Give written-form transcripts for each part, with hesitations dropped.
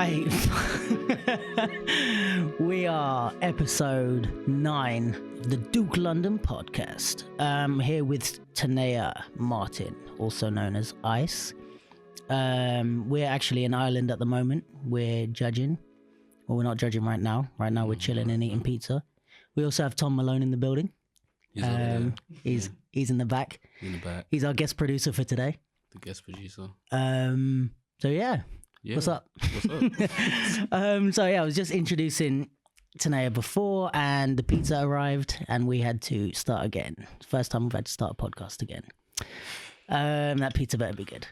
Right. We are episode 9 of the Duke London podcast. Here with Tanaya Martin, also known as Ice. We're actually in Ireland at the moment. We're judging. Well, we're not judging right now. Right now we're chilling and eating pizza. We also have Tom Malone in the building. He's in the back. In the back. He's our guest producer for today. The guest producer. So yeah. What's up? So yeah, I was just introducing Tanaya before, and the pizza arrived, and we had to start again. First time we've had to start a podcast again. That pizza better be good.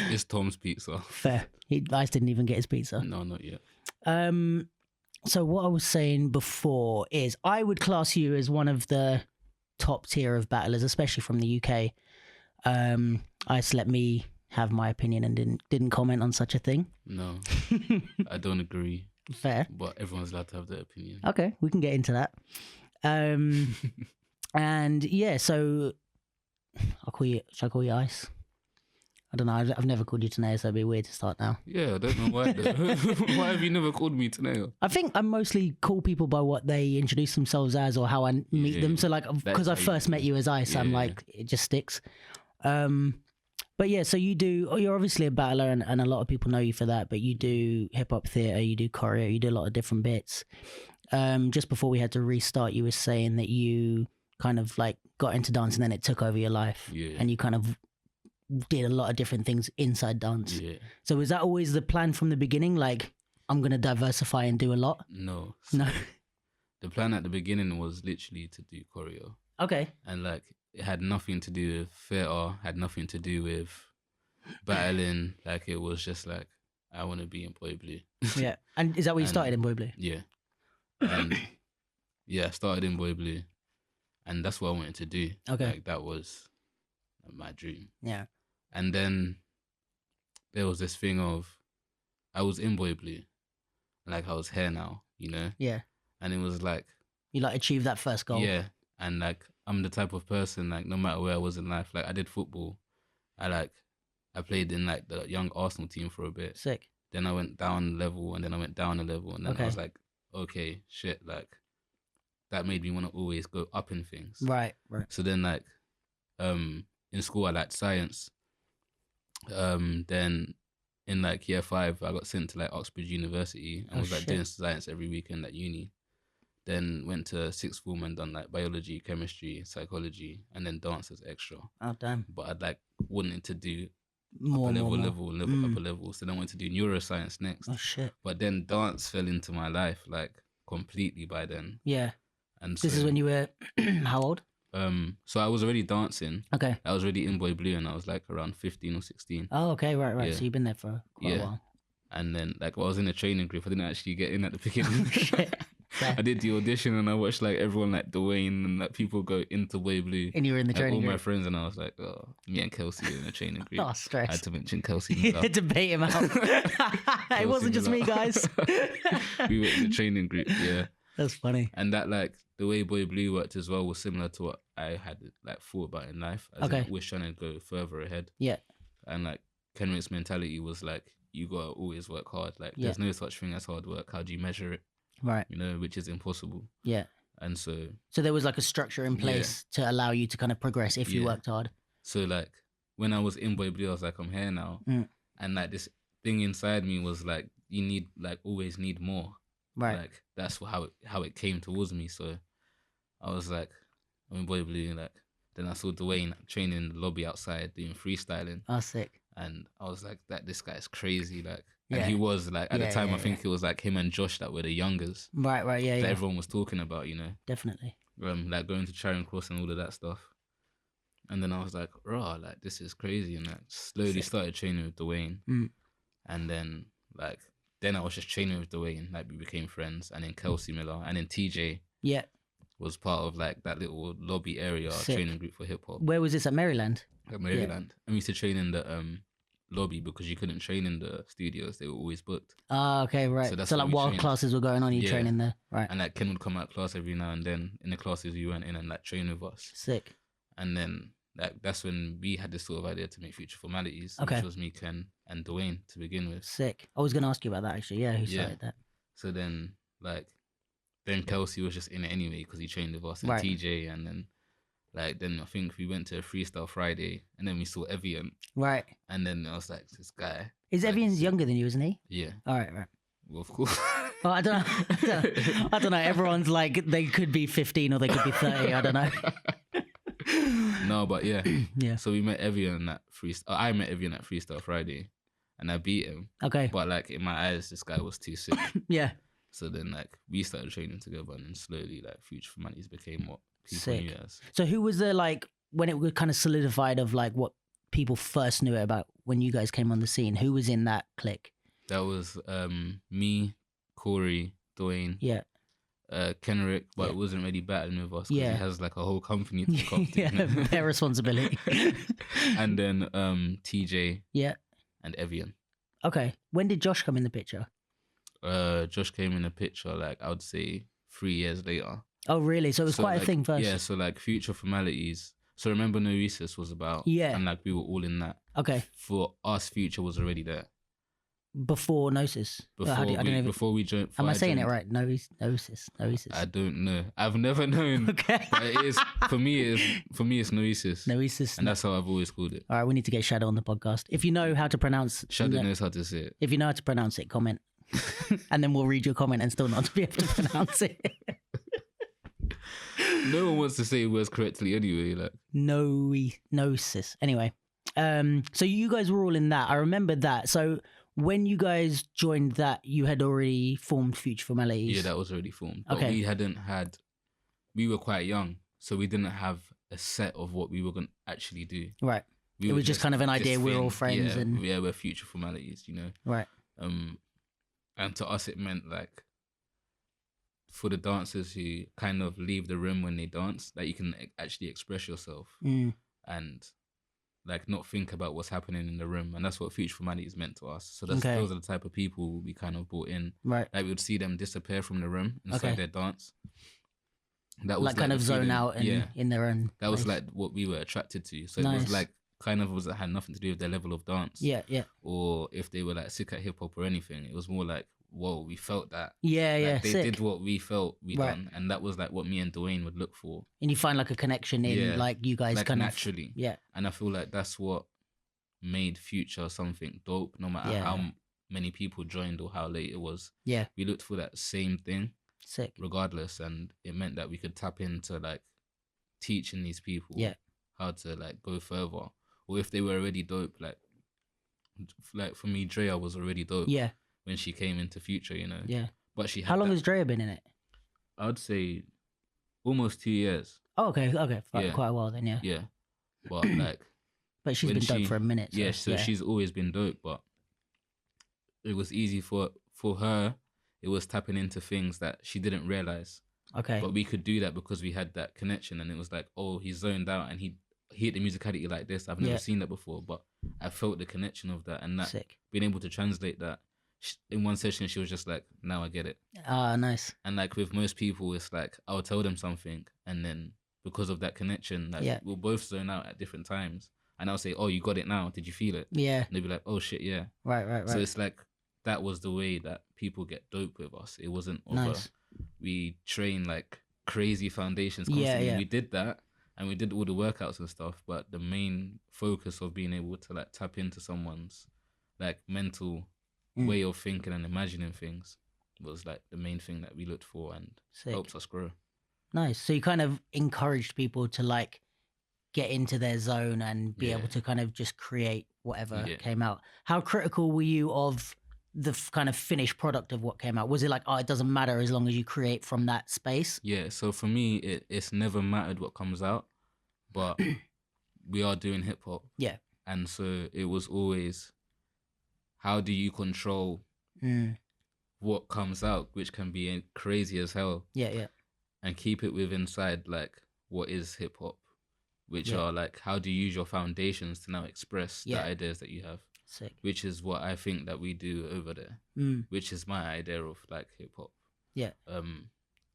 It's Tom's pizza. Fair. Ice didn't even get his pizza. No, not yet. So what I was saying before is I would class you as one of the top tier of battlers, especially from the UK. Ice let me have my opinion and didn't comment on such a thing. No, I don't agree. Fair. But everyone's allowed to have their opinion. Okay, we can get into that. And yeah, so should I call you Ice? I don't know. I've never called you Tanaya, so it'd be weird to start now. Yeah, I don't know why. Why have you never called me Tanaya? I think I mostly call people by what they introduce themselves as or how I meet them. So like, because I first met you as Ice, I'm like, it just sticks. But yeah, so you're obviously a battler and a lot of people know you for that, but you do hip hop theatre, you do choreo, you do a lot of different bits. Just before we had to restart, you were saying that you kind of like got into dance and then it took over your life. Yeah. And you kind of did a lot of different things inside dance. Yeah. So was that always the plan from the beginning? Like, I'm going to diversify and do a lot? No. No. The plan at the beginning was literally to do choreo. Okay. And like, it had nothing to do with theatre, had nothing to do with battling. Like, it was just like, I want to be in Boy Blue. Yeah. And is that where you started in Boy Blue? Yeah. And yeah, I started in Boy Blue. And that's what I wanted to do. Okay. Like, that was my dream. Yeah. And then there was this thing of, I was in Boy Blue. Like, I was here now, you know? Yeah. And it was like... You like achieved that first goal? Yeah. And like, I'm the type of person, like, no matter where I was in life, like, I did football. I played in like the young Arsenal team for a bit. Sick. Then I went down a level, and then I went down a level, and then Okay. I was like, okay, shit, like, that made me want to always go up in things. Right. So then like, in school I liked science. Then in like year 5 I got sent to like Oxford University and was like doing science every weekend at uni. Then went to sixth form and done like biology, chemistry, psychology, and then dance as extra. Oh damn. But I'd like wanted to do More. upper level. So then I went to do neuroscience next. Oh shit. But then dance fell into my life like completely by then. Yeah. And This so, is when you were how old? So I was already dancing. Okay. I was already in Boy Blue and I was like around 15 or 16. Oh, okay, right. Yeah. So you've been there for quite a while. And then like I was in a training group. I didn't actually get in at the beginning. Shit. I did the audition and I watched like everyone like Dwayne and like people go into Boy Blue. And you were in the like, training all group? my friends, and I was like, oh, me and Kelsey were in a training group. Oh, stress. I had to mention Kelsey. You had to bait him out. It wasn't just me, guys. We were in the training group, yeah. That's funny. And that like the way Boy Blue worked as well was similar to what I had like thought about in life. As Okay. in, we're trying to go further ahead. Yeah. And like Kenrick's mentality was like, you gotta always work hard. Like there's no such thing as hard work. How do you measure it? Right. You know, which is impossible. Yeah. And so there was like a structure in place to allow you to kind of progress if you worked hard. So like when I was in Boy Blue, I was like, I'm here now. And like this thing inside me was like, you need like always need more. Right. Like that's how it came towards me. So I was like, I'm in Boy Blue. Like then I saw Dwayne training in the lobby outside doing freestyling. Oh, sick. And I was like, this guy's crazy. Like, and he was like, at the time, I think it was like him and Josh that were the youngest. Right, yeah, that everyone was talking about, you know. Definitely. Like going to Charing Cross and all of that stuff. And then I was like, raw, like, this is crazy. And like, slowly started training with Dwayne. And then, like, I was just training with Dwayne. Like, we became friends. And then Kelsey Miller. And then TJ. Yeah. Was part of, like, that little lobby area training group for hip-hop. Where was this, at Maryland? At Maryland. And we used to train in the lobby because you couldn't train in the studios. They were always booked. Oh, okay, right. So like while classes were going on, you training there. Right. And like Ken would come out of class every now and then in the classes you went in and like train with us. Sick. And then like that's when we had this sort of idea to make Future Formalities, Okay. which was me, Ken, and Dwayne to begin with. Sick. I was gonna ask you about that actually. Yeah, who started that? So then then Kelsey was just in it anyway because he trained with us, and Right. TJ, and then then I think we went to a Freestyle Friday, and then we saw Evian, Right. and then I was like, this guy. Is like, Evian younger than you, isn't he? Yeah. All right. Well, of course. Well, I don't know. I don't know. Everyone's like they could be 15 or they could be 30. I don't know. No, but yeah. Yeah. So we met Evian at Freestyle. I met Evian at Freestyle Friday, and I beat him. Okay. But like in my eyes, this guy was too sick. Yeah. So then like we started training together, and then slowly like Future Formalities became what people Sick. knew as. So who was the like when it was kind of solidified of like what people first knew about when you guys came on the scene? Who was in that clique? That was me, Corey, Dwayne. Yeah. Kenrick, but it wasn't really battling with us because he has like a whole company to look up to. Yeah, their responsibility. And then TJ. Yeah. And Evian. Okay. When did Josh come in the picture? Josh came in the picture like I would say 3 years later. Oh really? So it was quite like, a thing first. Yeah, so like Future Formalities. So remember Noesis was about, and like we were all in that. Okay. For us, Future was already there. Before Noesis. Before we joined. Am I saying it right? Noesis. I don't know. I've never known. Okay. But it is for me. It's Noesis. Noesis. And that's how I've always called it. All right, we need to get Shadow on the podcast. If you know how to pronounce, Shadow knows how to say it. If you know how to pronounce it, comment, and then we'll read your comment and still not be able to pronounce it. No one wants to say words correctly anyway. Like Noesis. Anyway, so you guys were all in that. I remember that. So when you guys joined that, you had already formed Future Formalities. Yeah, that was already formed. But okay. We were quite young, so we didn't have a set of what we were going to actually do. Right. It was just kind of an idea. We're all friends. Yeah, we're Future Formalities, you know. Right. And to us, it meant like for the dancers who kind of leave the room when they dance, that you can actually express yourself and like not think about what's happening in the room. And that's what Future Formalities meant to us. So those are the type of people we kind of brought in. Right. Like we would see them disappear from the room inside their dance. That was like kind of zone out in their own That was like what we were attracted to. So it was like kind of had nothing to do with their level of dance. Yeah, yeah. Or if they were like sick at hip hop or anything. It was more like, whoa, we felt that. Yeah, like, yeah. They did what we felt we done. And that was like what me and Dwayne would look for. And you find like a connection in like you guys like kind naturally. of Yeah. And I feel like that's what made Future something dope, no matter how many people joined or how late it was. Yeah. We looked for that same thing. Sick. Regardless, and it meant that we could tap into like teaching these people how to like go further, or if they were already dope, like for me, Drea was already dope. Yeah. When she came into Future, you know. Yeah. But she. How long has Drea been in it? I'd say almost 2 years. Oh, okay, quite a while then, yeah. Yeah, but like. But she's been dope for a minute. So, so she's always been dope, but it was easy for her. It was tapping into things that she didn't realize. Okay. But we could do that because we had that connection, and it was like, oh, he's zoned out and he hit the musicality like this. I've never seen that before, but I felt the connection of that, and that being able to translate that. In one session, she was just like, now I get it. Ah, nice. And like with most people, it's like, I'll tell them something, and then because of that connection, like we'll both zone out at different times. And I'll say, oh, you got it now. Did you feel it? Yeah. And they'll be like, oh, shit, yeah. Right. So it's like, that was the way that people get dope with us. It wasn't we train like crazy foundations constantly. We did that, and we did all the workouts and stuff, but the main focus of being able to like tap into someone's like mental way of thinking and imagining things was like the main thing that we looked for and helps us grow. Nice. So you kind of encouraged people to like get into their zone and be able to kind of just create whatever came out. How critical were you of the kind of finished product of what came out? Was it like, oh, it doesn't matter as long as you create from that space? Yeah, so for me, it's never mattered what comes out, but we are doing hip hop. Yeah. And so it was always, how do you control what comes out, which can be crazy as hell. Yeah. And keep it within inside like what is hip hop, which are like, how do you use your foundations to now express the ideas that you have? Sick. Which is what I think that we do over there, which is my idea of like hip hop. Yeah.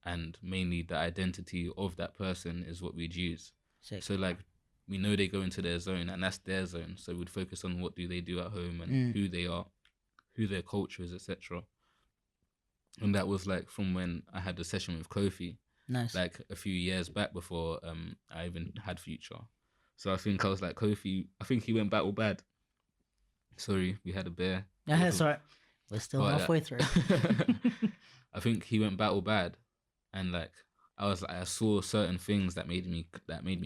And mainly the identity of that person is what we'd use. Sick. So like we know they go into their zone and that's their zone. So we'd focus on what do they do at home and who they are, who their culture is, etc. And that was like from when I had the session with Kofi, Nice. like a few years back before I even had Future. So I think I was like, Kofi, I think he went battle bad. Sorry, we had a bear. Yeah, that's all right. We're still halfway through. I think he went battle bad, and like I saw certain things that made me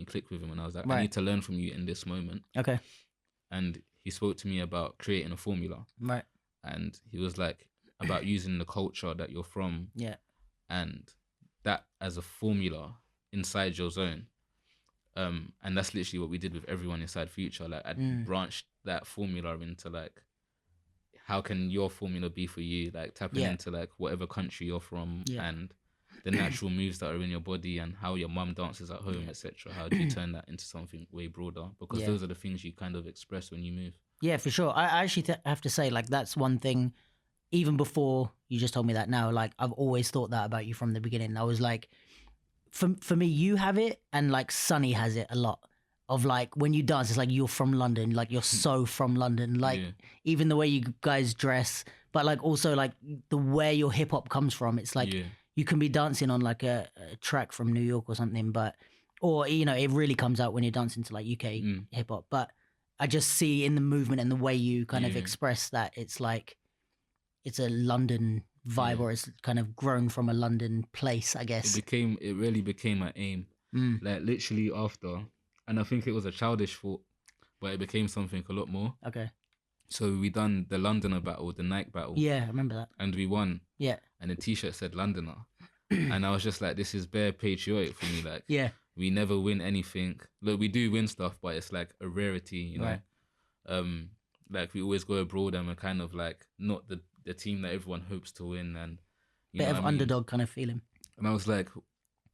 click with him, and I was like, I need to learn from you in this moment. Okay. And he spoke to me about creating a formula. Right. And he was like about using the culture that you're from. Yeah. And that as a formula inside your zone. And that's literally what we did with everyone inside Future. Like I branched that formula into like, how can your formula be for you? Like tapping into like whatever country you're from and the natural moves that are in your body and how your mum dances at home, etc. How do you turn that into something way broader? Because those are the things you kind of express when you move. Yeah, for sure. I actually have to say, like, that's one thing, even before you just told me that now, like, I've always thought that about you from the beginning. I was like, for me, you have it, and like Sonny has it a lot. Of like when you dance, it's like you're from London, like you're so from London, like even the way you guys dress, but like also like the where your hip hop comes from. It's like you can be dancing on like a track from New York or something, but or you know it really comes out when you're dancing to like UK hip hop. But I just see in the movement and the way you kind of express that it's like it's a London vibe or it's kind of grown from a London place, I guess. It really became an aim, like literally after. And I think it was a childish thought, but it became something a lot more. Okay. So we done the Londoner battle, the Nike battle. Yeah, I remember that. And we won. Yeah. And the T-shirt said Londoner. And I was just like, this is bare patriotic for me. Like, we never win anything. Look, we do win stuff, but it's like a rarity, you know? Right. Like we always go abroad and we're kind of like not the team that everyone hopes to win. And you bit of underdog kind of feeling. And I was like,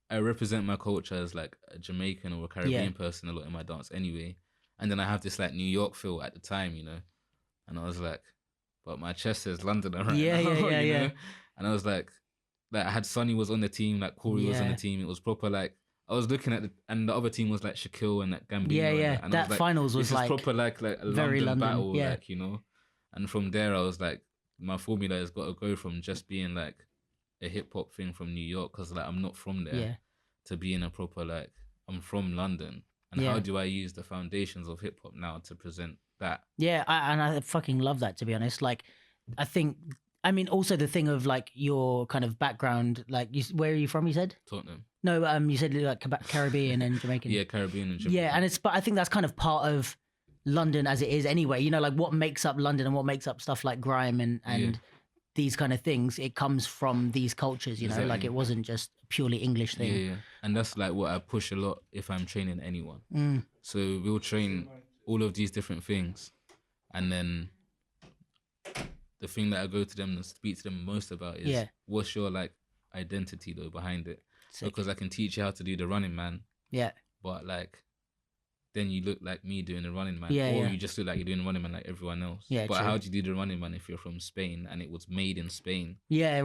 I represent my culture as like a Jamaican or a Caribbean person a lot in my dance anyway. And then I have this like New York feel at the time, you know? And I was like, but my chest says London right now, you know? And I was like I had Sonny was on the team, like Corey was on the team. It was proper like, I was looking at and the other team was like Shaquille and like Gambino. And that I was like, finals was like proper like a very London battle, like, you know? And from there I was like, my formula has got to go from just being like a hip hop thing from New York, because like I'm not from there, to being a proper like I'm from London, and how do I use the foundations of hip hop now to present that? I fucking love that, to be honest. Like I mean also the thing of like your kind of background, like where are you from, you said? Tottenham. No, you said like Caribbean and Jamaican. Caribbean and Jamaican. And but I think that's kind of part of London as it is anyway, you know, like what makes up London and what makes up stuff like grime and these kind of things, it comes from these cultures, you know, like it wasn't just a purely English thing. And that's like what I push a lot if I'm training anyone. So we'll train all of these different things, and then the thing that I go to them and speak to them most about is what's your like identity though behind it. Because I can teach you how to do the running man, but like then you look like me doing the running man, or you just look like you're doing the running man like everyone else. But how do you do the running man if you're from Spain and it was made in Spain? Right.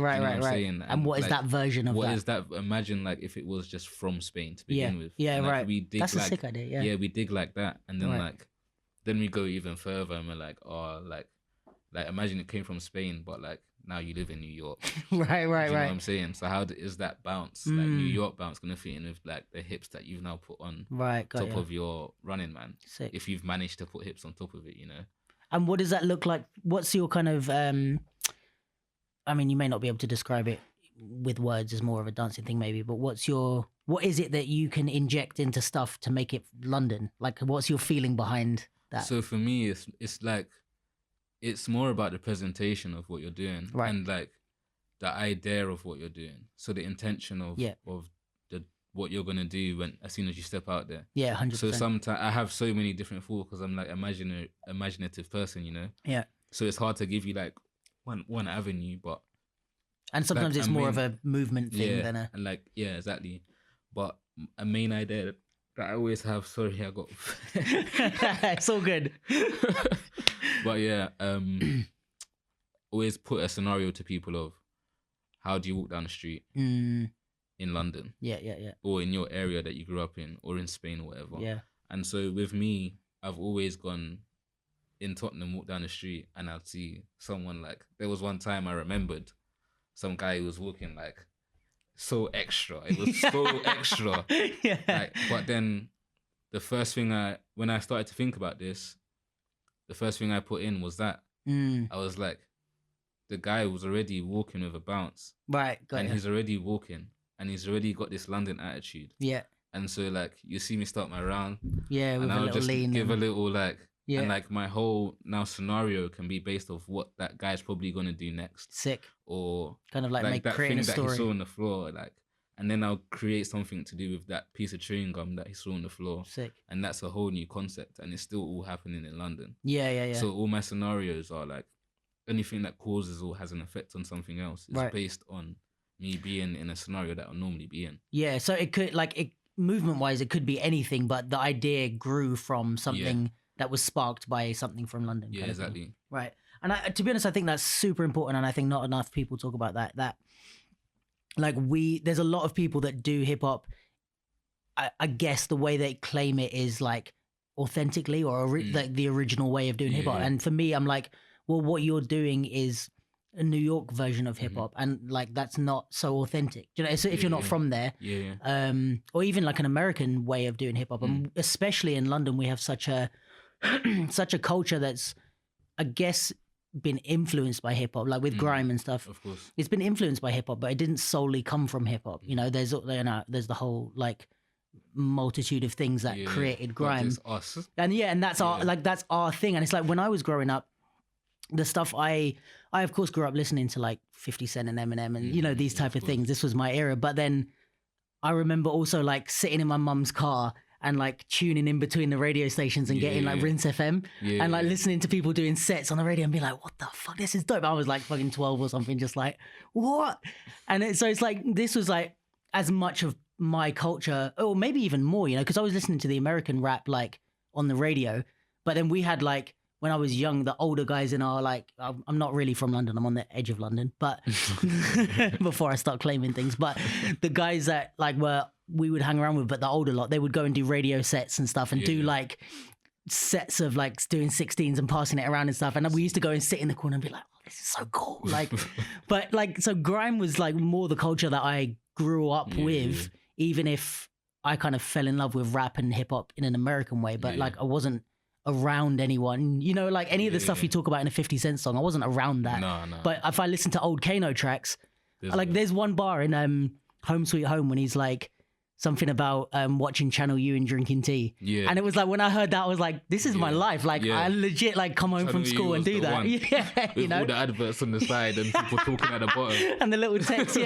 And what is like, that version of that? What is that? Imagine like if it was just from Spain to begin with. And, like, right. We dig that's like, a sick idea. Yeah, we dig like that, and then then we go even further, and we're like, oh, like imagine it came from Spain, but like now you live in New York. Right. You know what I'm saying? So how is that bounce, like New York bounce, gonna fit in with like the hips that you've now put on top of your running man? Sick. If you've managed to put hips on top of it, you know. And what does that look like? What's your kind of? I mean, you may not be able to describe it with words as more of a dancing thing, maybe. But what is it that you can inject into stuff to make it London? Like, what's your feeling behind that? So for me, it's like. It's more about the presentation of what you're doing, and like the idea of what you're doing. So the intention of what you're gonna do as soon as you step out there. 100%. So sometimes I have so many different thoughts because I'm like imaginative person, you know. Yeah. So it's hard to give you like one avenue, but and sometimes it's more of a movement thing than a. And like exactly, but a main idea that I always have. Sorry, I got. It's all good. But always put a scenario to people of how do you walk down the street in London? Yeah. Or in your area that you grew up in, or in Spain or whatever. Yeah. And so with me, I've always gone in Tottenham, walk down the street, and I'd see someone like, there was one time I remembered some guy who was walking like so extra. It was so extra. Yeah. Like, but then the first thing when I started to think about this, the first thing I put in was that. I was like, the guy was already walking with a bounce. Right. And he's already walking, and he's already got this London attitude. Yeah. And so like, you see me start my round. Yeah, with and a I'll little just lean. give a little like, yeah. And like my whole now scenario can be based off what that guy's probably gonna do next. Sick. Or kind of like that creating thing a story that he saw on the floor, like, and then I'll create something to do with that piece of chewing gum that he saw on the floor. Sick. And that's a whole new concept, and it's still all happening in London. Yeah. So all my scenarios are like, anything that causes or has an effect on something else is based on me being in a scenario that I'll normally be in. Yeah, so it could, like, movement-wise, it could be anything, but the idea grew from something that was sparked by something from London. Yeah, exactly. Right. And to be honest, I think that's super important, and I think not enough people talk about that. That, like, there's a lot of people that do hip-hop, I guess the way they claim it is, like, authentically or like the original way of doing hip-hop. And for me, I'm like, well, what you're doing is a New York version of hip hop, and like that's not so authentic. You know, so if you're not from there, or even like an American way of doing hip hop, and especially in London, we have such a such a culture that's, I guess, been influenced by hip hop, like with grime and stuff. Of course, it's been influenced by hip hop, but it didn't solely come from hip hop. You know, there's the whole like multitude of things that created grime, us. and that's our that's our thing. And it's like when I was growing up, the stuff I of course grew up listening to like 50 Cent and Eminem and you know these type of things. This was my era. But then I remember also like sitting in my mum's car and like tuning in between the radio stations and getting like Rinse FM and like listening to people doing sets on the radio and be like, what the fuck, this is dope. I was like fucking 12 or something, just like, what? And so it's like, this was like as much of my culture, or maybe even more, you know, because I was listening to the American rap like on the radio, but then we had like, when I was young, the older guys in our, like, I'm not really from London, I'm on the edge of London, but before I start claiming things, but the guys that like we would hang around with, but the older lot, they would go and do radio sets and stuff and do like sets of like doing 16s and passing it around and stuff. And we used to go and sit in the corner and be like, oh, this is so cool. Like, but like, so grime was like more the culture that I grew up with, even if I kind of fell in love with rap and hip hop in an American way, but like I wasn't around anyone, you know, like any of the stuff you talk about in a 50 Cent song, I wasn't around that. No. But if I listen to old Kano tracks, there's one bar in Home Sweet Home when he's like something about watching Channel U and drinking tea. Yeah. And it was like, when I heard that, I was like, this is my life. Like I legit like come home Channel from school and do that. One. Yeah. With you know? all the adverts on the side and people talking at the bottom. And the little text,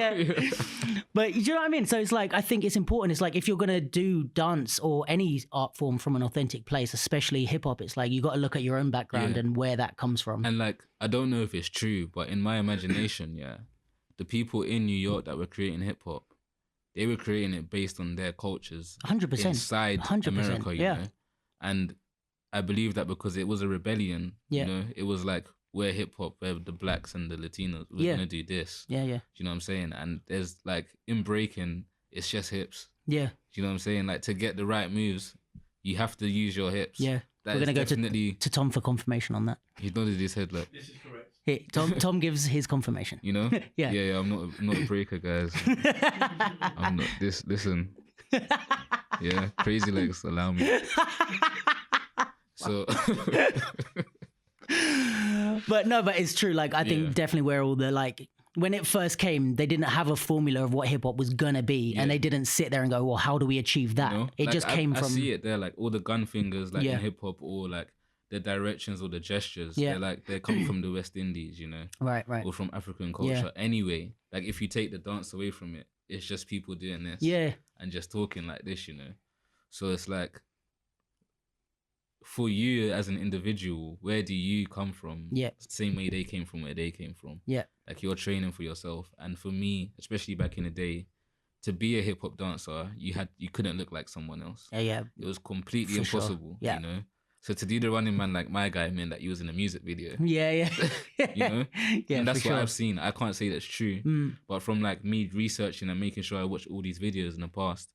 But you know what I mean? So it's like, I think it's important. It's like, if you're going to do dance or any art form from an authentic place, especially hip hop, it's like, you got to look at your own background and where that comes from. And like, I don't know if it's true, but in my imagination, the people in New York that were creating hip hop, they were creating it based on their cultures 100%. inside 100%, America, you know? And I believe that because it was a rebellion, you know, it was like, we're hip hop, we're the blacks and the Latinos, we're gonna do this. Do you know what I'm saying? And there's like, in breaking, it's just hips. Do you know what I'm saying? Like, to get the right moves, you have to use your hips. We're gonna go to Tom for confirmation on that. He nodded his head like, this is correct. Hey, Tom gives his confirmation. You know? Yeah, I'm not a breaker, guys. I'm not this. Listen. Yeah, crazy legs allow me. So. But it's true. Like, I think definitely where all the, like, when it first came, they didn't have a formula of what hip hop was gonna be, and they didn't sit there and go, well, how do we achieve that? You know? It like, just came from. I see it there, like all the gun fingers, like in hip hop, or like the directions or the gestures. They're like, they come from the West Indies, you know, right, or from African culture. Anyway, like if you take the dance away from it, it's just people doing this, and just talking like this, you know. So it's like, for you as an individual, where do you come from? Same way they came from where they came from. Like, you're training for yourself. And for me, especially back in the day, to be a hip hop dancer, you couldn't look like someone else. It was completely impossible. You know. So to do the Running Man like my guy meant that he was in a music video. You know? And that's what I've seen. I can't say that's true. But from like me researching and making sure I watched all these videos in the past,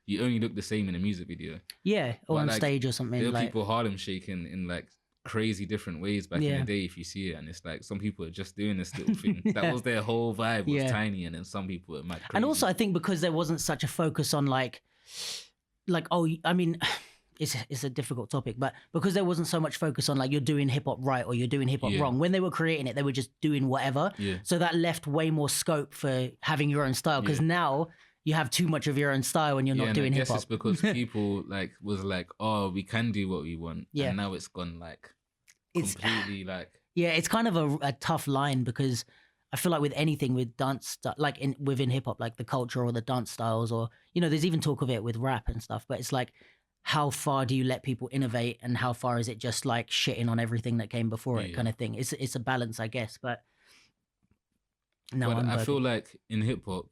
you only look the same in a music video. Yeah, or But, on like, stage or something. There were Like, people Harlem shaking in like crazy different ways back in the day if you see it, and it's like some people are just doing this little thing. That was their whole vibe, was tiny, and then some people are mad crazy. And also I think because there wasn't such a focus on like oh, I mean, it's a difficult topic, but because there wasn't so much focus on like you're doing hip hop right or you're doing hip hop wrong, when they were creating it they were just doing whatever. So that left way more scope for having your own style, because now you have too much of your own style and you're not doing hip hop. I guess it's because people like was like, oh, we can do what we want, and now it's gone like completely like. Yeah, it's kind of a tough line, because I feel like with anything with dance, like within hip hop, like the culture or the dance styles, or there's even talk of it with rap and stuff. But it's like, how far do you let people innovate, and how far is it just like shitting on everything that came before it, kind of thing? It's a balance, I guess. But no, I feel like in hip hop,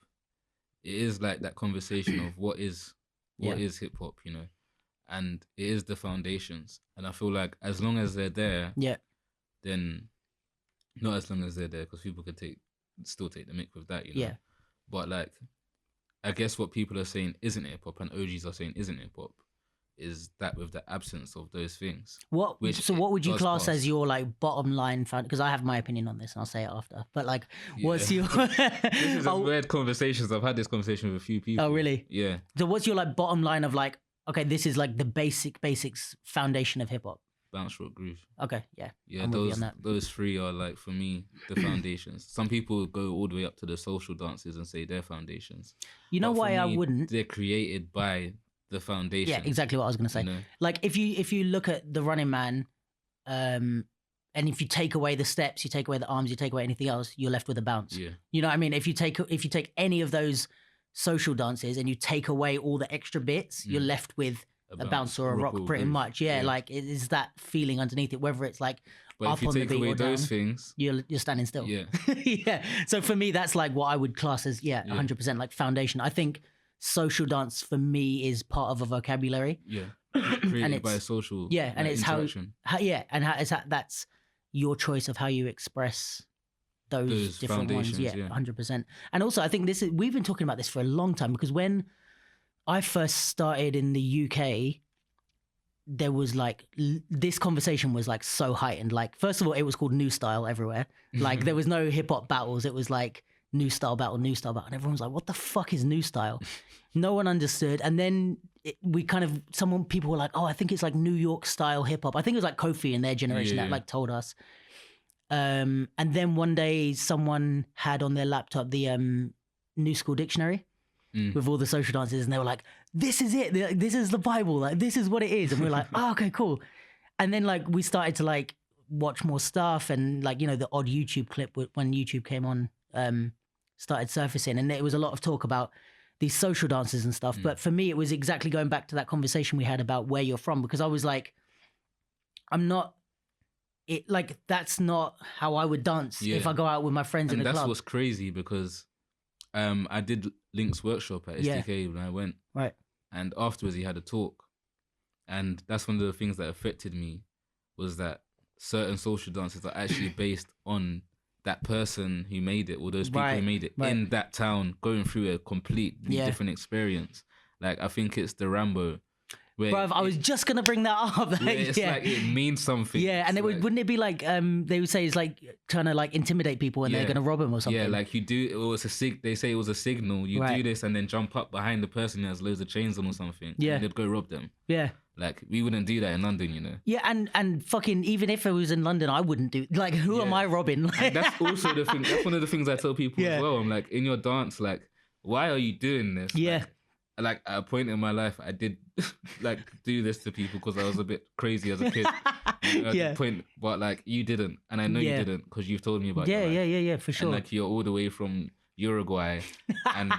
it is like that conversation of what is hip hop, and it is the foundations. And I feel like as long as they're there, then not as long as they're there, because people could still take the mick with that, But like, I guess what people are saying isn't hip hop, and OGs are saying isn't hip hop, is that with the absence of those things. What would you class as your like bottom line? Because I have my opinion on this, and I'll say it after. But like, what's your? This is a weird conversations. I've had this conversation with a few people. Oh really? Yeah. So what's your like bottom line of like? Okay, this is like the basics foundation of hip hop. Bounce, rock, groove. Okay, yeah. Yeah, those three are like, for me, the foundations. Some people go all the way up to the social dances and say they're foundations. You know why I wouldn't? They're created by the foundation. Yeah, exactly what I was going to say. Like if you look at the Running Man, and if you take away the steps, you take away the arms, you take away anything else, you're left with a bounce. Yeah. You know what I mean? If you take any of those social dances and you take away all the extra bits, you're left with a bounce or a rock, pretty much. Yeah, like it is that feeling underneath it, whether it's like but up if on you the take beat away or down, those things, you're standing still. Yeah. Yeah. So for me, that's like what I would class as 100% like foundation. I think social dance for me is part of a vocabulary. Yeah. Created by a social. Yeah, and it's how that's your choice of how you express those different ones. Yeah, 100%. And also, I think we've been talking about this for a long time, because when I first started in the UK, there was like this conversation was like so heightened. Like, first of all, it was called New Style everywhere. Like there was no hip hop battles. It was like New Style battle, New Style battle, and everyone was like, "What the fuck is New Style?" No one understood. And then people were like, "Oh, I think it's like New York style hip hop." I think it was like Kofi and their generation that like told us. And then one day, someone had on their laptop the New School Dictionary. With all the social dances, and they were like, "This is it. This is the Bible. Like, this is what it is." And we were like, "Oh, okay, cool." And then like we started to like watch more stuff, and like the odd YouTube clip when YouTube came on started surfacing, and it was a lot of talk about these social dances and stuff. But for me, it was exactly going back to that conversation we had about where you're from, because I was like, that's not how I would dance if I go out with my friends in the club. And that's what's crazy, because I did Link's workshop at SDK when I went. Right. And afterwards he had a talk. And that's one of the things that affected me, was that certain social dances are actually based on that person who made it, or those people who made it in that town, going through a completely different experience. Like, I think it's the Rambo. Bruv, I was just going to bring that up. Like, like it means something. Yeah, and wouldn't it be like, they would say it's like trying to like intimidate people and they're going to rob them or something? Yeah, like you do, they say it was a signal. You do this and then jump up behind the person who has loads of chains on or something. Yeah. And they'd go rob them. Yeah. Like, we wouldn't do that in London, Yeah, and fucking, even if it was in London, I wouldn't do, like, who am I robbing? And that's also the thing, that's one of the things I tell people as well. I'm like, in your dance, like, why are you doing this? Yeah. Like at a point in my life, I did like do this to people because I was a bit crazy as a kid. At the point, but like you didn't, and I know you didn't, because you've told me about. Yeah, for sure. And like you're all the way from Uruguay, and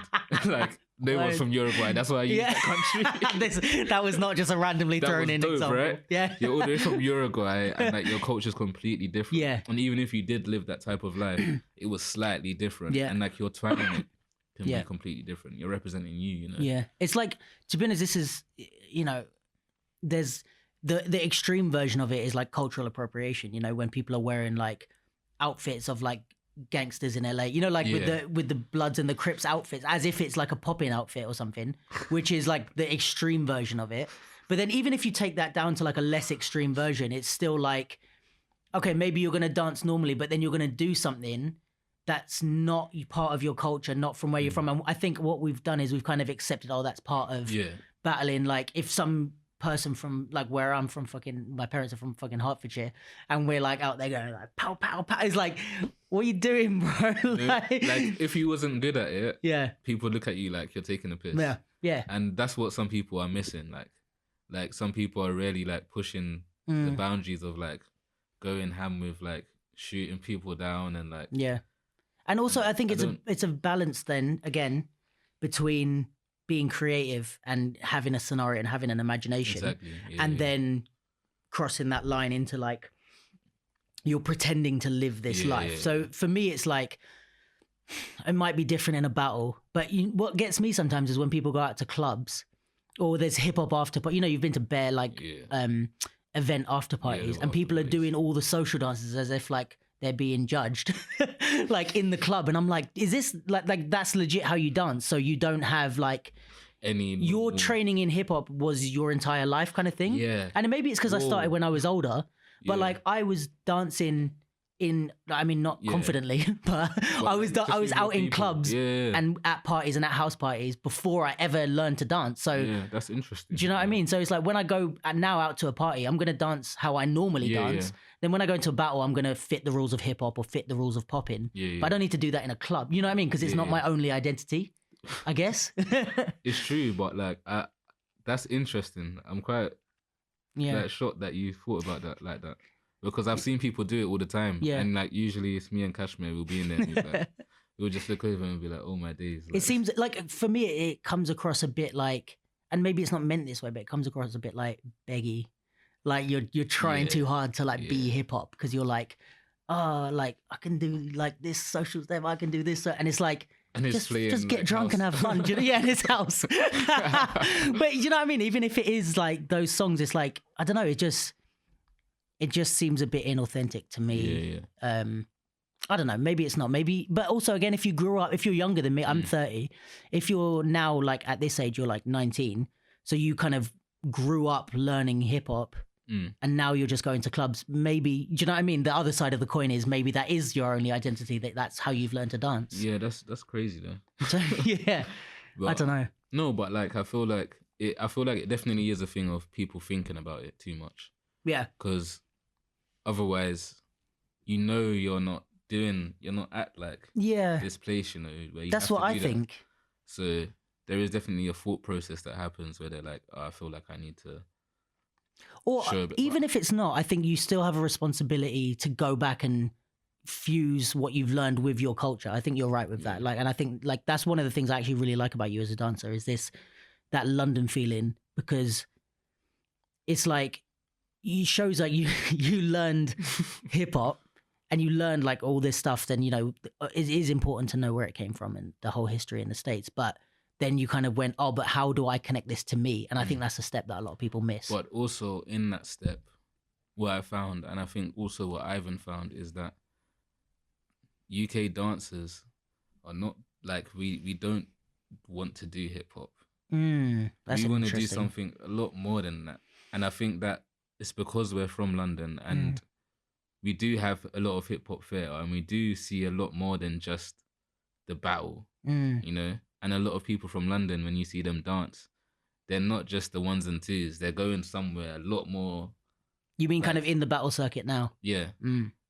like no one's from Uruguay. That's why I use that country. That was not just a randomly thrown in example, right? Yeah, you're all the way from Uruguay, and like your culture's completely different. Yeah, and even if you did live that type of life, it was slightly different. Yeah, and like you're trying it. Can be completely different. You're representing you, Yeah. It's like, to be honest, this is, there's the extreme version of it is like cultural appropriation, when people are wearing like outfits of like gangsters in LA, like with the Bloods and the Crips outfits, as if it's like a pop-in outfit or something, which is like the extreme version of it. But then even if you take that down to like a less extreme version, it's still like, okay, maybe you're going to dance normally, but then you're going to do something that's not part of your culture, not from where you're from. And I think what we've done is we've kind of accepted, that's part of battling. Like if some person from like where I'm from, my parents are from fucking Hertfordshire, and we're like out there going like pow, pow, pow. It's like, what are you doing, bro? like if you wasn't good at it, people look at you like you're taking a piss. Yeah. And that's what some people are missing. Like some people are really like pushing the boundaries of like going ham with like shooting people down and like and also I think it's a balance then again between being creative and having a scenario and having an imagination, and then crossing that line into like you're pretending to live this life. So for me, it's like it might be different in a battle, but what gets me sometimes is when people go out to clubs or there's hip hop after, but you've been to bare like event after parties, and people are doing all the social dances as if like they're being judged like in the club, and I'm like, is this like that's legit how you dance? So you don't have like your training in hip hop was your entire life kind of thing. And maybe it's because I started when I was older, but like I was dancing not confidently, but I was out in clubs and at parties and at house parties before I ever learned to dance. So that's interesting. Do you know what I mean? So it's like when I go now out to a party, I'm gonna dance how I normally dance. Then when I go into a battle, I'm gonna fit the rules of hip hop or fit the rules of popping. But I don't need to do that in a club. You know what I mean? Because it's not my only identity, I guess. It's true, but like that's interesting. I'm quite like shocked that you thought about that like that. Because I've seen people do it all the time. And like usually it's me and Kashmir, we'll be in there and like, we'll just look over and be like, oh my days. Like, it seems like for me it comes across a bit like, and maybe it's not meant this way, but it comes across a bit like beggy. Like you're trying too hard to like be hip hop because you're like, oh, like I can do like this social stuff, I can do this, and it's like, and just get drunk and have fun. In his house. But you know what I mean? Even if it is like those songs, it's like, I don't know, it just seems a bit inauthentic to me. I don't know, maybe it's not, but also again, if you're younger than me, I'm 30. If you're now like at this age, you're like 19. So you kind of grew up learning hip hop and now you're just going to clubs. Maybe, do you know what I mean? The other side of the coin is maybe that is your only identity, that's how you've learned to dance. Yeah, that's crazy though. So, but, I don't know. No, but like, I feel like it definitely is a thing of people thinking about it too much. Yeah. Because otherwise, you're not at like this place, where you that's what I think. So there is definitely a thought process that happens where they're like, I feel like I need to. Or even if it's not, I think you still have a responsibility to go back and fuse what you've learned with your culture. I think you're right with that. Like, and I think like that's one of the things I actually really like about you as a dancer is that London feeling, because it's like it shows like you learned hip hop and you learned like all this stuff. Then it is important to know where it came from and the whole history in the States, but then you kind of went, oh, but how do I connect this to me? And I think that's a step that a lot of people miss. But also in that step, what I found, and I think also what Ivan found, is that UK dancers are not like, we don't want to do hip hop. We want to do something a lot more than that. And I think that it's because we're from London and we do have a lot of hip hop flair, and we do see a lot more than just the battle, And a lot of people from London, when you see them dance, they're not just the ones and twos. They're going somewhere a lot more. You mean like, kind of in the battle circuit now? Yeah.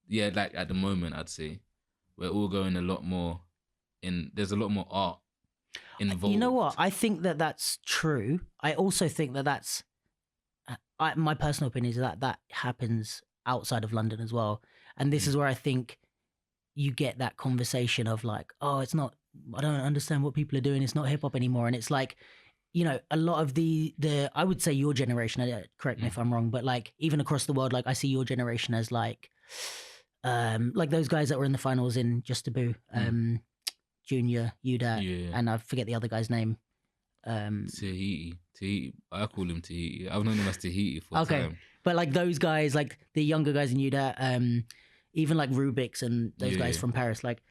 Yeah, like at the moment, I'd say. We're all going a lot more there's a lot more art involved. You know what? I think that that's true. I also think that that's, my personal opinion is that happens outside of London as well. And this is where I think you get that conversation of like, oh, it's not, I don't understand what people are doing. It's not hip hop anymore. And it's like, a lot of the I would say your generation, correct me if I'm wrong, but like even across the world, like I see your generation as like those guys that were in the finals in Just Taboo, Junior, Udat, and I forget the other guy's name. Tahiti. I call him Tahiti. I've known him as Tahiti for time. But like those guys, like the younger guys in Udat, even like Rubik's and those guys from Paris, like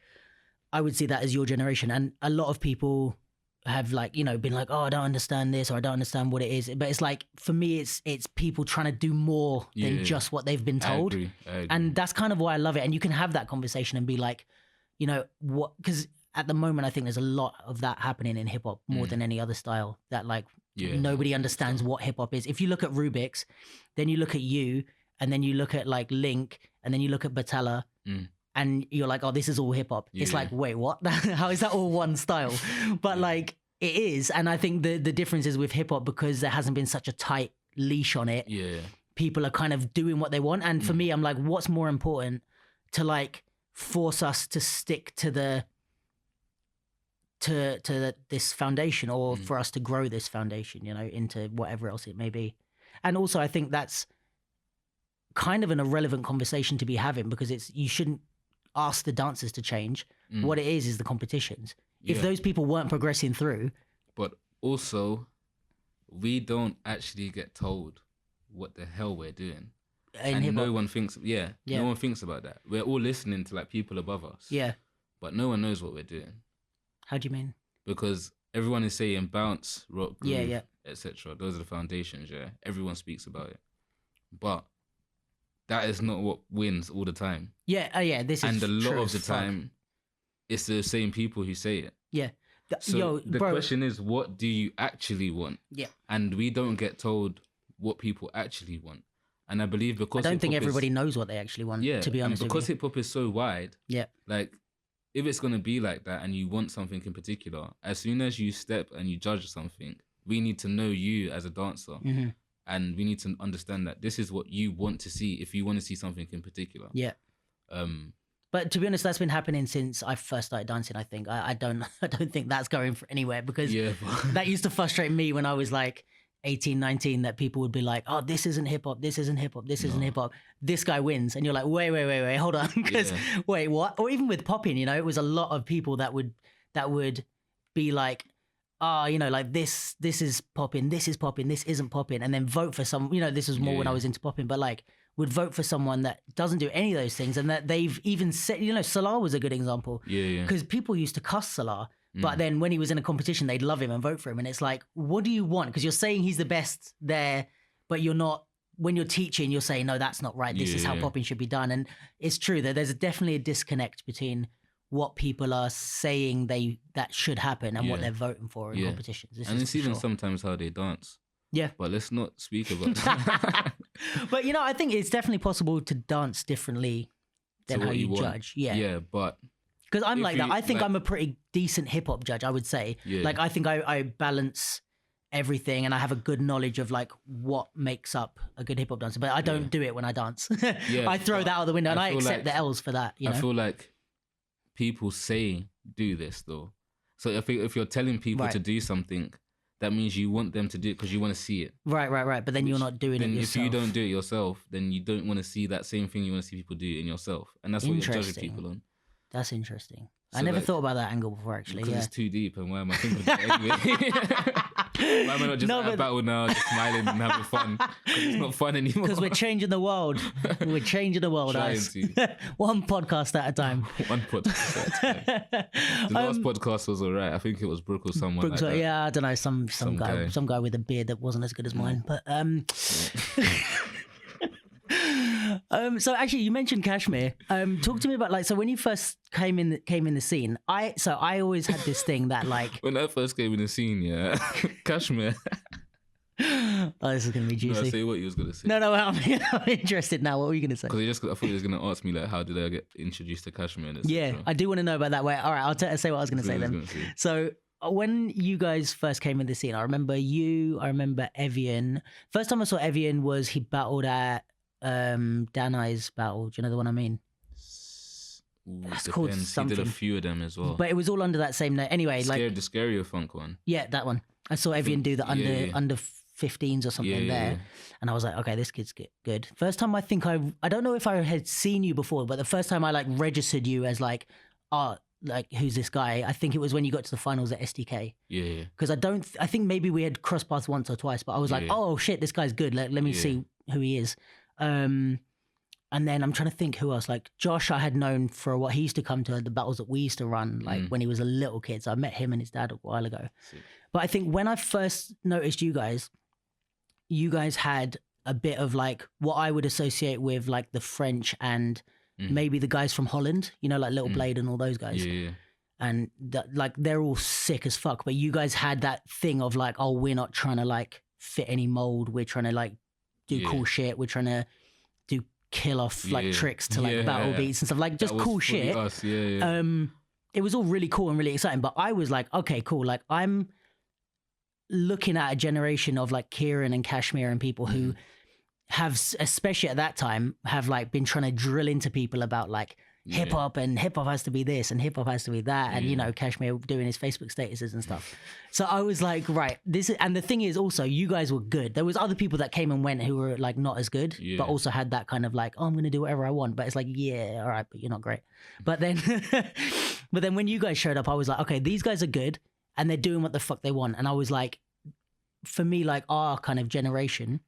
I would see that as your generation. And a lot of people have like, you know, been like, oh, I don't understand this, or I don't understand what it is. But it's like, for me, it's people trying to do more than just what they've been told. I agree. And that's kind of why I love it. And you can have that conversation and be like, you know, what, because at the moment, I think there's a lot of that happening in hip hop more than any other style, that like nobody understands what hip hop is. If you look at Rubik's, then you look at you, and then you look at like Link, and then you look at Batella, and you're like, oh, this is all hip hop. It's like, wait, what? How is that all one style? But like, it is. And I think the difference is with hip hop, because there hasn't been such a tight leash on it. Yeah. People are kind of doing what they want. And for me, I'm like, what's more important, to like force us to stick to this foundation, or for us to grow this foundation, you know, into whatever else it may be. And also, I think that's kind of an irrelevant conversation to be having, because you shouldn't ask the dancers to change. What it is the competitions. If those people weren't progressing through. But also, we don't actually get told what the hell we're doing. And no one thinks, no one thinks about that. We're all listening to like people above us. Yeah. But no one knows what we're doing. How do you mean? Because everyone is saying bounce, rock, groove, etc. Those are the foundations, Everyone speaks about it. But that is not what wins all the time. This is and a lot of the time, it's the same people who say it. Yeah. So the question is, what do you actually want? Yeah. And we don't get told what people actually want. And I believe because I don't think everybody knows what they actually want, to be honest with you. Because hip hop is so wide, like, if it's going to be like that and you want something in particular, as soon as you step and you judge something, we need to know you as a dancer. And we need to understand that this is what you want to see, if you want to see something in particular. Yeah. But to be honest, that's been happening since I first started dancing, I think. I don't think that's going anywhere, because that used to frustrate me when I was like 18, 19, that people would be like, oh, this isn't hip hop, this isn't hip hop, this isn't hip hop. This guy wins. And you're like, wait, hold on. Because wait, what? Or even with popping, you know, it was a lot of people that would be like, you know, like this is popping, this is popping, this isn't popping, and then vote for some, you know, this was more when I was into popping, but like would vote for someone that doesn't do any of those things, and that they've even said, you know, Salah was a good example. Because people used to cuss Salah, but then when he was in a competition, they'd love him and vote for him. And it's like, what do you want? Because you're saying he's the best there, but you're not, when you're teaching, you're saying, no, that's not right. This is how popping should be done. And it's true that there's definitely a disconnect between what people are saying that should happen and what they're voting for in competitions. And it's even sometimes how they dance. Yeah. But let's not speak about that. But, you know, I think it's definitely possible to dance differently than how you judge. Yeah. Yeah, but... Because I'm like that. I think I'm a pretty decent hip-hop judge, I would say. Yeah. Like, I think I balance everything, and I have a good knowledge of, like, what makes up a good hip-hop dancer. But I don't do it when I dance. I throw that out the window, and I accept the L's for that, you know? I feel like people say do this, though. So if you're telling people to do something, that means you want them to do it because you want to see it. Right. But then you're not doing it yourself. If you don't do it yourself, then you don't want to see that same thing you want to see people do in yourself. And that's what you're judging people on. That's interesting. So I never thought about that angle before, actually. Because it's too deep, and why am I thinking about it anyway? Why am I not just at a battle now, just smiling and having fun? It's not fun anymore. Because we're changing the world. We're changing the world, guys. One podcast at a time. One podcast at a time. The last podcast was alright. I think it was Brooke or someone like that. Yeah, I don't know. Some guy with a beard that wasn't as good as mine. But so actually, you mentioned Kashmir. Talk to me about, like, so when you first came in the scene. I always had this thing that, like, when I first came in the scene, Kashmir. Oh, this is gonna be juicy. No, say what you was gonna say. No, I'm interested now. What were you gonna say? Because I thought he was gonna ask me, like, how did I get introduced to Kashmir? Yeah, I do want to know about that. Wait, all right, I'll say what I was gonna say then. So when you guys first came in the scene, I remember Evian. First time I saw Evian was he battled at Danai's battle. Do you know the one I mean? It's called something. He did a few of them as well, but it was all under that same name. Anyway, the Scarier Funk one. Yeah, that one. I saw Evian do the under 15s or something there, and I was like, okay, this kid's good. First time I think I don't know if I had seen you before, but the first time I like registered you as like, like, who's this guy? I think it was when you got to the finals at SDK. Yeah. Because I think maybe we had crossed paths once or twice, but I was like, oh shit, this guy's good. Let me see who he is. And And then I'm trying to think who else. Like Josh, I had known for what he used to come to the battles that we used to run, like when he was a little kid. So I met him and his dad a while ago. Sick. But I think when I first noticed you guys had a bit of like what I would associate with like the French and maybe the guys from Holland, you know, like Little Blade and all those guys. Yeah. And like they're all sick as fuck. But you guys had that thing of like, oh, we're not trying to like fit any mold. We're trying to like do cool shit. We're trying to do kill off like tricks to like battle beats and stuff, like just cool shit. Us. Yeah. It was all really cool and really exciting. But I was like, okay, cool. Like I'm looking at a generation of like Kieran and Kashmir and people who have, especially at that time, have like been trying to drill into people about like hip hop and hip hop has to be this and hip hop has to be that. And, you know, Kashmir doing his Facebook statuses and stuff. So I was like, right, this is, and the thing is also you guys were good. There was other people that came and went who were like not as good, but also had that kind of like, oh, I'm going to do whatever I want. But it's like, yeah, all right, but you're not great. But then, but then when you guys showed up, I was like, okay, these guys are good and they're doing what the fuck they want. And I was like, for me, like our kind of generation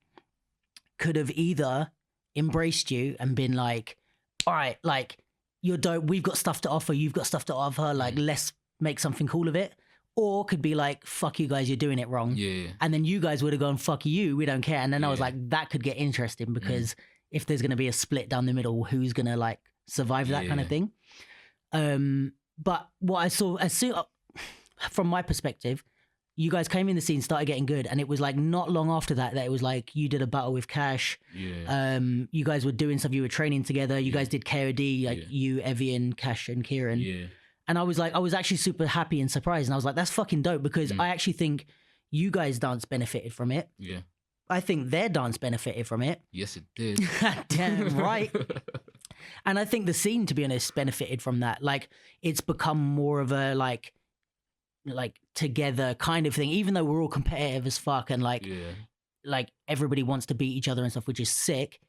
could have either embraced you and been like, all right, like you're dope. We've got stuff to offer. You've got stuff to offer. Like, let's make something cool of it. Or could be like, fuck you guys, you're doing it wrong. Yeah. And then you guys would have gone, fuck you, we don't care. And then I was like, that could get interesting because if there's going to be a split down the middle, who's going to like survive that kind of thing? But what I saw, as soon, from my perspective, you guys came in the scene, started getting good, and it was like not long after that it was like you did a battle with Cash. Yeah. You guys were doing stuff, you were training together. You guys did KOD, like you, Evian, Cash, and Kieran. Yeah. And I was like, I was actually super happy and surprised, and I was like, that's fucking dope because I actually think you guys' dance benefited from it. Yeah. I think their dance benefited from it. Yes, it did. Damn right. And I think the scene, to be honest, benefited from that. Like, it's become more of a like together kind of thing, even though we're all competitive as fuck and like everybody wants to beat each other and stuff, which is sick.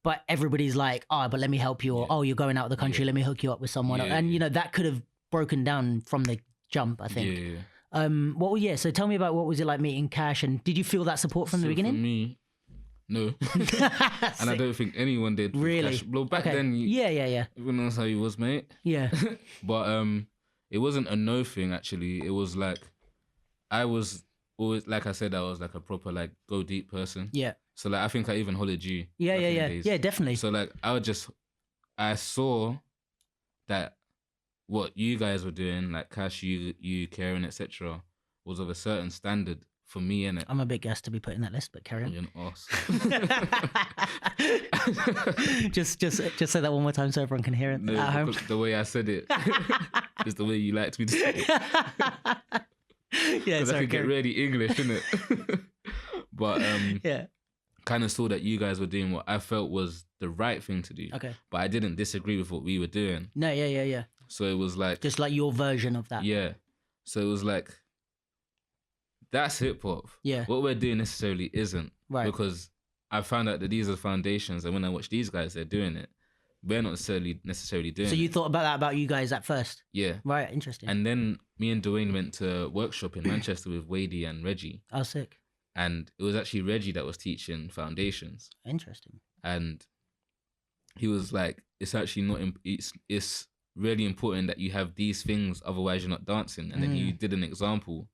But everybody's like, oh, but let me help you, or oh, you're going out of the country, let me hook you up with someone. And you know, that could have broken down from the jump, I think. So tell me about what was it like meeting Cash, and did you feel that support from the beginning? For me, no. And I don't think anyone did. Really? Cash. Well, back then, everyone knows how he was, mate. Yeah. But it wasn't a no thing, actually. It was like, I was always, like I said, I was like a proper like go deep person. Yeah. So like, I think I even hollered you. Yeah, definitely. So like, I saw that what you guys were doing, like Cash, you, Karen, etc., was of a certain standard for me, innit? I'm a bit gassed to be put in that list, but carry on. You're an arse. just say that one more time so everyone can hear it at home. The way I said it is the way you liked me to say it. Yeah, sorry, I could get really English, innit? But kind of saw that you guys were doing what I felt was the right thing to do. Okay. But I didn't disagree with what we were doing. No, yeah. So it was like, just like your version of that. Yeah. So it was like, that's hip hop. Yeah. What we're doing necessarily isn't. Right. Because I found out that these are foundations, and when I watch these guys, they're doing it. We're not necessarily doing it. So you thought about that about you guys at first? Yeah. Right, interesting. And then me and Dwayne went to a workshop in Manchester with Wadey and Reggie. Oh, sick. And it was actually Reggie that was teaching foundations. Interesting. And he was like, it's actually not, it's really important that you have these things, otherwise you're not dancing. And then you did an example.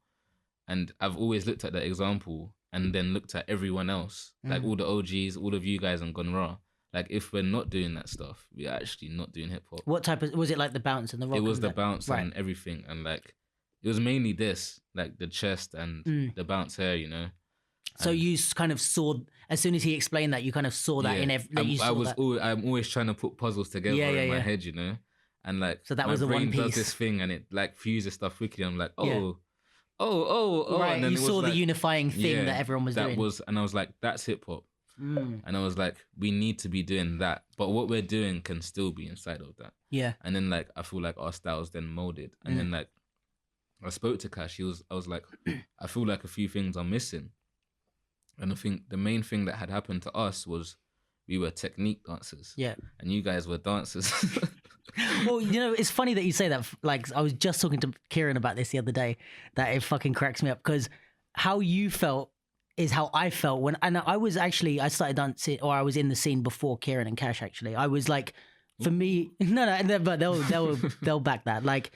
And I've always looked at that example and then looked at everyone else, like all the OGs, all of you guys, and gone raw. Like, if we're not doing that stuff, we're actually not doing hip hop. What type of, was it like the bounce and the rock? It was the bounce and everything. And like, it was mainly this, like the chest and the bounce hair, you know? So you kind of saw, as soon as he explained that, you kind of saw that in every, I'm always trying to put puzzles together in my head, you know? And like, so that my was the brain one piece. does this thing and it like fuses stuff quickly. I'm like, oh. Right, and then you saw the unifying thing that everyone was doing. And I was like, that's hip hop. And I was like, we need to be doing that, but what we're doing can still be inside of that. Yeah. And then like, I feel like our styles then molded. And then like, I spoke to Cash. I was like, I feel like a few things are missing. And I think the main thing that had happened to us was we were technique dancers. Yeah. And you guys were dancers. Well, you know, it's funny that you say that. Like, I was just talking to Kieran about this the other day, that it fucking cracks me up, because how you felt is how I felt when, and I started dancing, or I was in the scene before Kieran and Cash. Actually, I was like, for me, no, but they'll back that. Like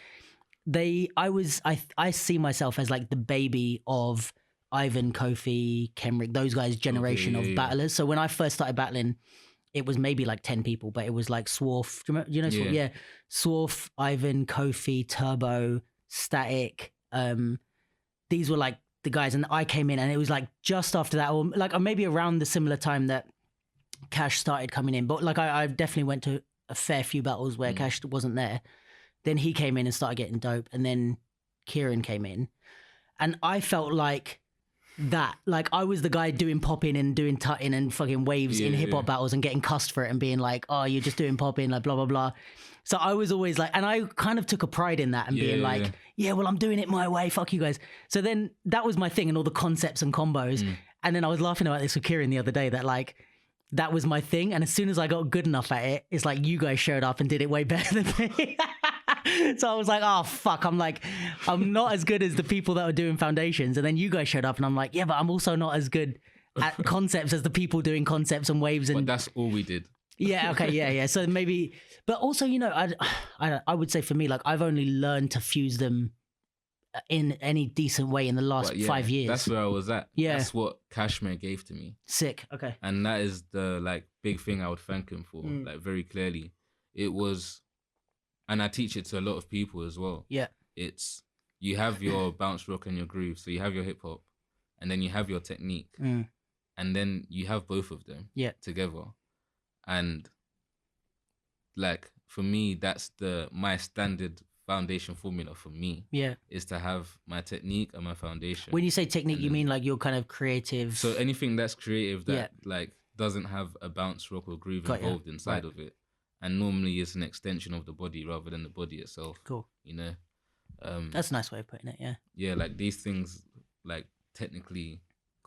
I see myself as like the baby of Ivan, Kofi, Kenrick, those guys' generation of battlers. So when I first started battling, it was maybe like 10 people, but it was like Swarf. Do you know Swarf? Yeah. Swarf, Ivan, Kofi, Turbo, Static. These were like the guys, and I came in, and it was like just after that, or like maybe around the similar time that Cash started coming in. But like I definitely went to a fair few battles where Cash wasn't there. Then he came in and started getting dope, and then Kieran came in, and I felt like that, like I was the guy doing popping and doing tutting and fucking waves in hip hop battles and getting cussed for it and being like, oh, you're just doing popping, like blah blah blah. So I was always like, and I kind of took a pride in that and being like, yeah, well, I'm doing it my way, fuck you guys. So then that was my thing, and all the concepts and combos. And then I was laughing about this with Kieran the other day, that like that was my thing, and as soon as I got good enough at it, it's like you guys showed up and did it way better than me. So I was like, oh fuck, I'm not as good as the people that are doing foundations, and then you guys showed up and I'm like, yeah, but I'm also not as good at concepts as the people doing concepts and waves. And but that's all we did. Yeah, okay, yeah. So maybe, but also, you know, I would say for me, like I've only learned to fuse them in any decent way in the last 5 years. That's where I was at. Yeah, that's what Cashmere gave to me. Sick. Okay. And that is the like big thing I would thank him for, like very clearly. It was, and I teach it to a lot of people as well. Yeah. It's, you have your bounce rock and your groove, so you have your hip hop, and then you have your technique, and then you have both of them together. And like for me, that's my standard foundation formula for me. Yeah, is to have my technique and my foundation. When you say technique, you mean like your kind of creative. So anything that's creative that like doesn't have a bounce rock or groove involved inside of it, and normally is an extension of the body rather than the body itself. Cool. You know, that's a nice way of putting it. Yeah. Yeah, like these things, like technically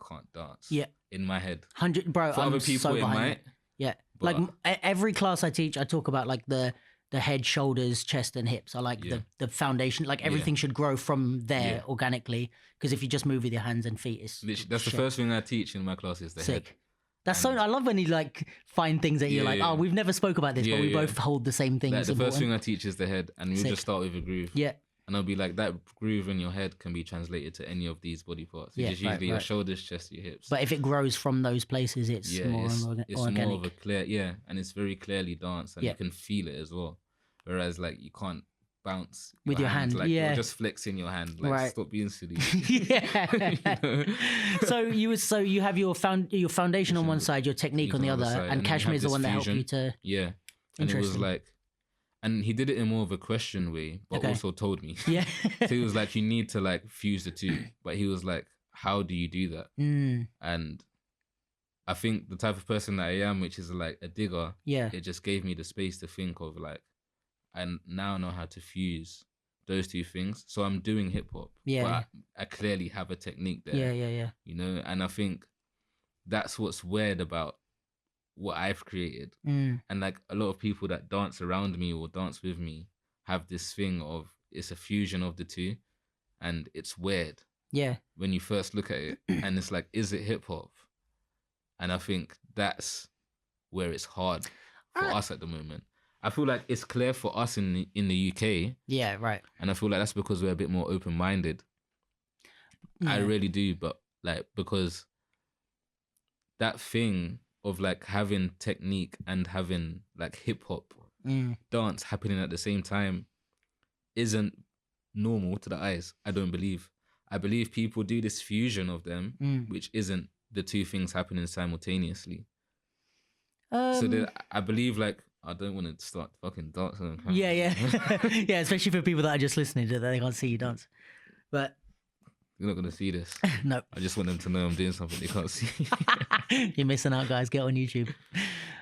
can't dance. Yeah. In my head. 100, bro. For other people, so it might. Yeah. But like every class I teach, I talk about like the head, shoulders, chest, and hips are like the foundation. Like everything should grow from there organically. Because if you just move with your hands and feet, it's that's shit. The first thing I teach in my class is the head. That's so. I love when you like find things that you're like, oh, we've never spoke about this, but we both hold the same thing. Like, the first thing I teach is the head, and we'll just start with a groove. Yeah. And I'll be like, that groove in your head can be translated to any of these body parts. It's just usually your shoulders, chest, your hips. But if it grows from those places, it's more organic. It's more of a clear, and it's very clearly danced, and you can feel it as well. Whereas like you can't bounce with your hand, like you're just flexing your hand. Like stop being silly. You know? So you have your foundation on one side, your technique on the other, and Kashmir is the one that helped you to. Yeah, and it was like. And he did it in more of a question way, but also told me. Yeah. So he was like, you need to like fuse the two. But he was like, how do you do that? And I think the type of person that I am, which is like a digger, it just gave me the space to think of like, I now know how to fuse those two things. So I'm doing hip hop. Yeah. But I clearly have a technique there. Yeah. You know, and I think that's what's weird about what I've created. And like a lot of people that dance around me or dance with me have this thing of it's a fusion of the two, and it's weird when you first look at it. And it's like, is it hip hop? And I think that's where it's hard for us at the moment. I feel like it's clear for us in the UK. Yeah, right. And I feel like that's because we're a bit more open-minded. I really do, but like because that thing of like having technique and having like hip hop dance happening at the same time isn't normal to the eyes. I don't believe. I believe people do this fusion of them, which isn't the two things happening simultaneously. So I believe like I don't want to start fucking dancing. Yeah, yeah, especially for people that are just listening to that, they can't see you dance. But you're not going to see this. No. I just want them to know I'm doing something they can't see. You're missing out, guys. Get on YouTube.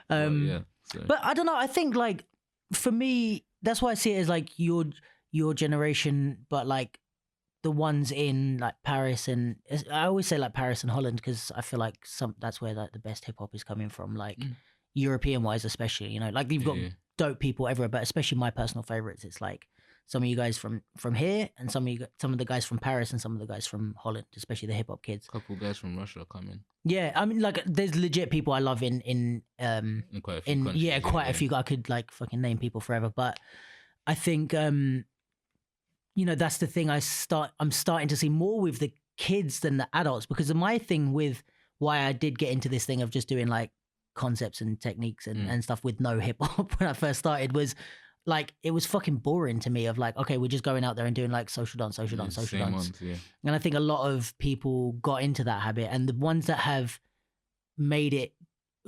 But I don't know. I think, like, for me, that's why I see it as, like, your generation, but, like, the ones in, like, Paris and... I always say, like, Paris and Holland because I feel like that's where, like, the best hip-hop is coming from, like, European-wise especially, you know? Like, you've got dope people everywhere, but especially my personal favourites, it's, like, some of you guys from here, and some of the guys from Paris, and some of the guys from Holland, especially the hip hop kids. Couple guys from Russia are coming. Yeah, I mean, like, there's legit people I love in quite a few countries. Quite a few. I could like fucking name people forever, but I think you know, that's the thing. I'm starting to see more with the kids than the adults, because my thing with why I did get into this thing of just doing like concepts and techniques and stuff with no hip hop when I first started was like, it was fucking boring to me of like, okay, we're just going out there and doing like social dance. Ones, yeah. And I think a lot of people got into that habit, and the ones that have made it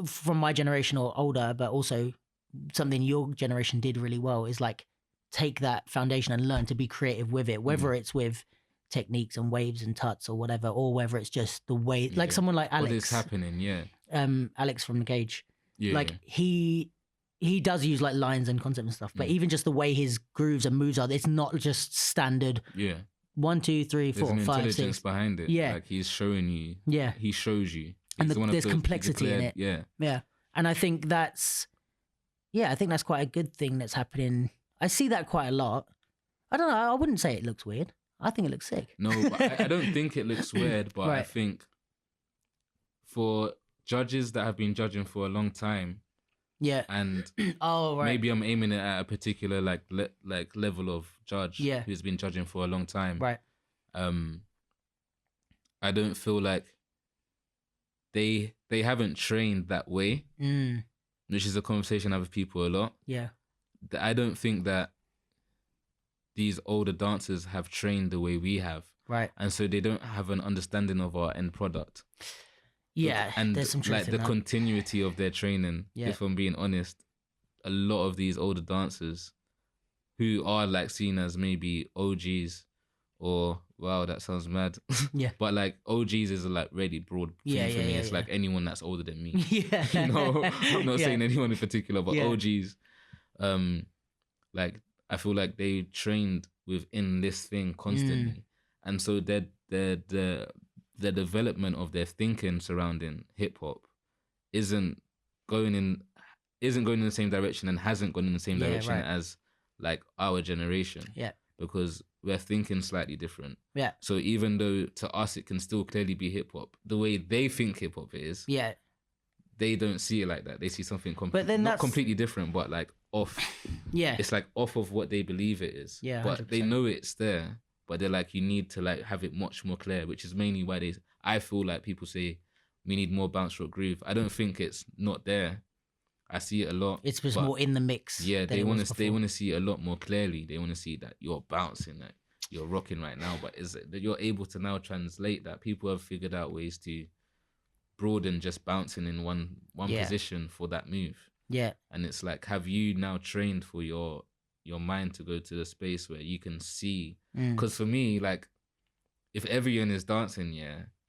from my generation or older, but also something your generation did really well, is like take that foundation and learn to be creative with it, whether it's with techniques and waves and tuts or whatever, or whether it's just the way, like someone like Alex. What is happening, yeah. Alex from the Cage. Yeah. Like he does use like lines and concepts and stuff, but even just the way his grooves and moves are, it's not just standard. Yeah. 1, 2, 3, 4, there's an 5, intelligence 6. behind it. Yeah. Like he's showing you. Yeah. He shows you. And there's complexity in it. Yeah. Yeah. And I think that's quite a good thing that's happening. I see that quite a lot. I don't know. I wouldn't say it looks weird. I think it looks sick. No, but I don't think it looks weird, but Right. I think for judges that have been judging for a long time, Yeah. and Oh, right. maybe I'm aiming it at a particular like level of judge who's been judging for a long time. Right. I don't feel like they haven't trained that way, which is a conversation I have with people a lot. Yeah. I don't think that these older dancers have trained the way we have. Right. And so they don't have an understanding of our end product. Yeah. And there's some truth like in the that. continuity of their training, if I'm being honest, a lot of these older dancers who are like seen as maybe OGs, or wow, that sounds mad. Yeah. But like OGs is a like really broad thing for me. It's like anyone that's older than me. Yeah. You know, I'm not saying anyone in particular, but OGs, like I feel like they trained within this thing constantly, and so the development of their thinking surrounding hip hop isn't going in the same direction, and hasn't gone in the same direction as like our generation. Yeah. Because we're thinking slightly different. Yeah. So even though to us it can still clearly be hip hop, the way they think hip hop is, they don't see it like that. They see something not completely different, but like off. Yeah. It's like off of what they believe it is. Yeah. But 100%. they know it's there, but they're like, you need to like have it much more clear, which is mainly why I feel like people say we need more bounce rock groove. I don't think it's not there. I see it a lot. It's just more in the mix. Yeah, they want to see it a lot more clearly. They want to see that you're bouncing, that you're rocking right now. But is it that you're able to now translate that? People have figured out ways to broaden just bouncing in one position for that move. Yeah. And it's like, have you now trained for your mind to go to the space where you can see? Because for me, like, if everyone is dancing,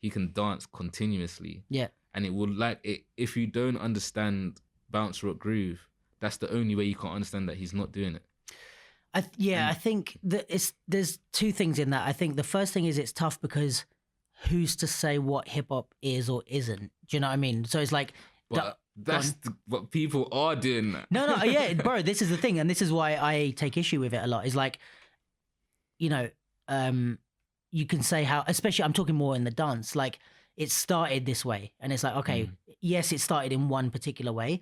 he can dance continuously. Yeah. And it will like it if you don't understand bounce rock groove, that's the only way you can understand that he's not doing it. I think that there's two things in that. I think the first thing is it's tough because who's to say what hip hop is or isn't? Do you know what I mean? So it's like, that's what people are doing. That. No, yeah, bro. This is the thing, and this is why I take issue with it a lot. Is like, you know, you can say how, especially I'm talking more in the dance, like it started this way, and it's like, okay, yes, it started in one particular way.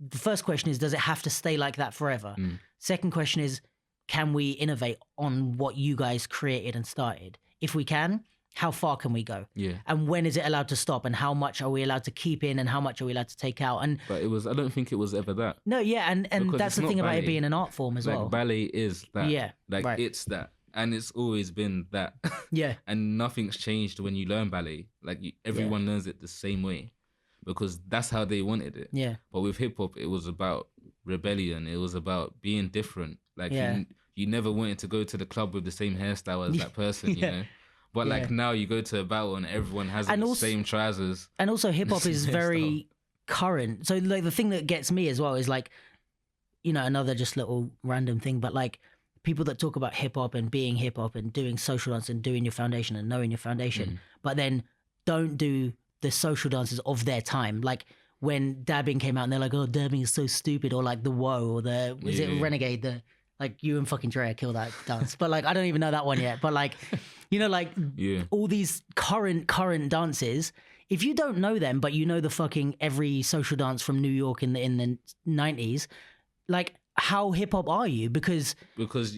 The first question is, does it have to stay like that forever? Second question is, can we innovate on what you guys created and started? If we can, how far can we go? Yeah. And when is it allowed to stop? And how much are we allowed to keep in? And how much are we allowed to take out? But I don't think it was ever that. No, yeah, and that's the thing about it being an art form as well. Like ballet is that. Yeah. Like it's that. And it's always been that. Yeah. And nothing's changed when you learn ballet. Like everyone learns it the same way. Because that's how they wanted it. Yeah. But with hip hop, it was about rebellion. It was about being different. Like you never wanted to go to the club with the same hairstyle as that person, you know? But like now you go to a battle and everyone has the same trousers. And also hip hop is very current. So like the thing that gets me as well is like, you know, another just little random thing, but like people that talk about hip hop and being hip hop and doing social dance and doing your foundation and knowing your foundation, but then don't do the social dances of their time. Like when dabbing came out and they're like, oh, dabbing is so stupid, or like the Woe, or the, is it Renegade? like you and fucking Drea kill that dance. But like I don't even know that one yet. But like, you know, like all these current dances. If you don't know them, but you know the fucking every social dance from New York in the 90s, like how hip hop are you? Because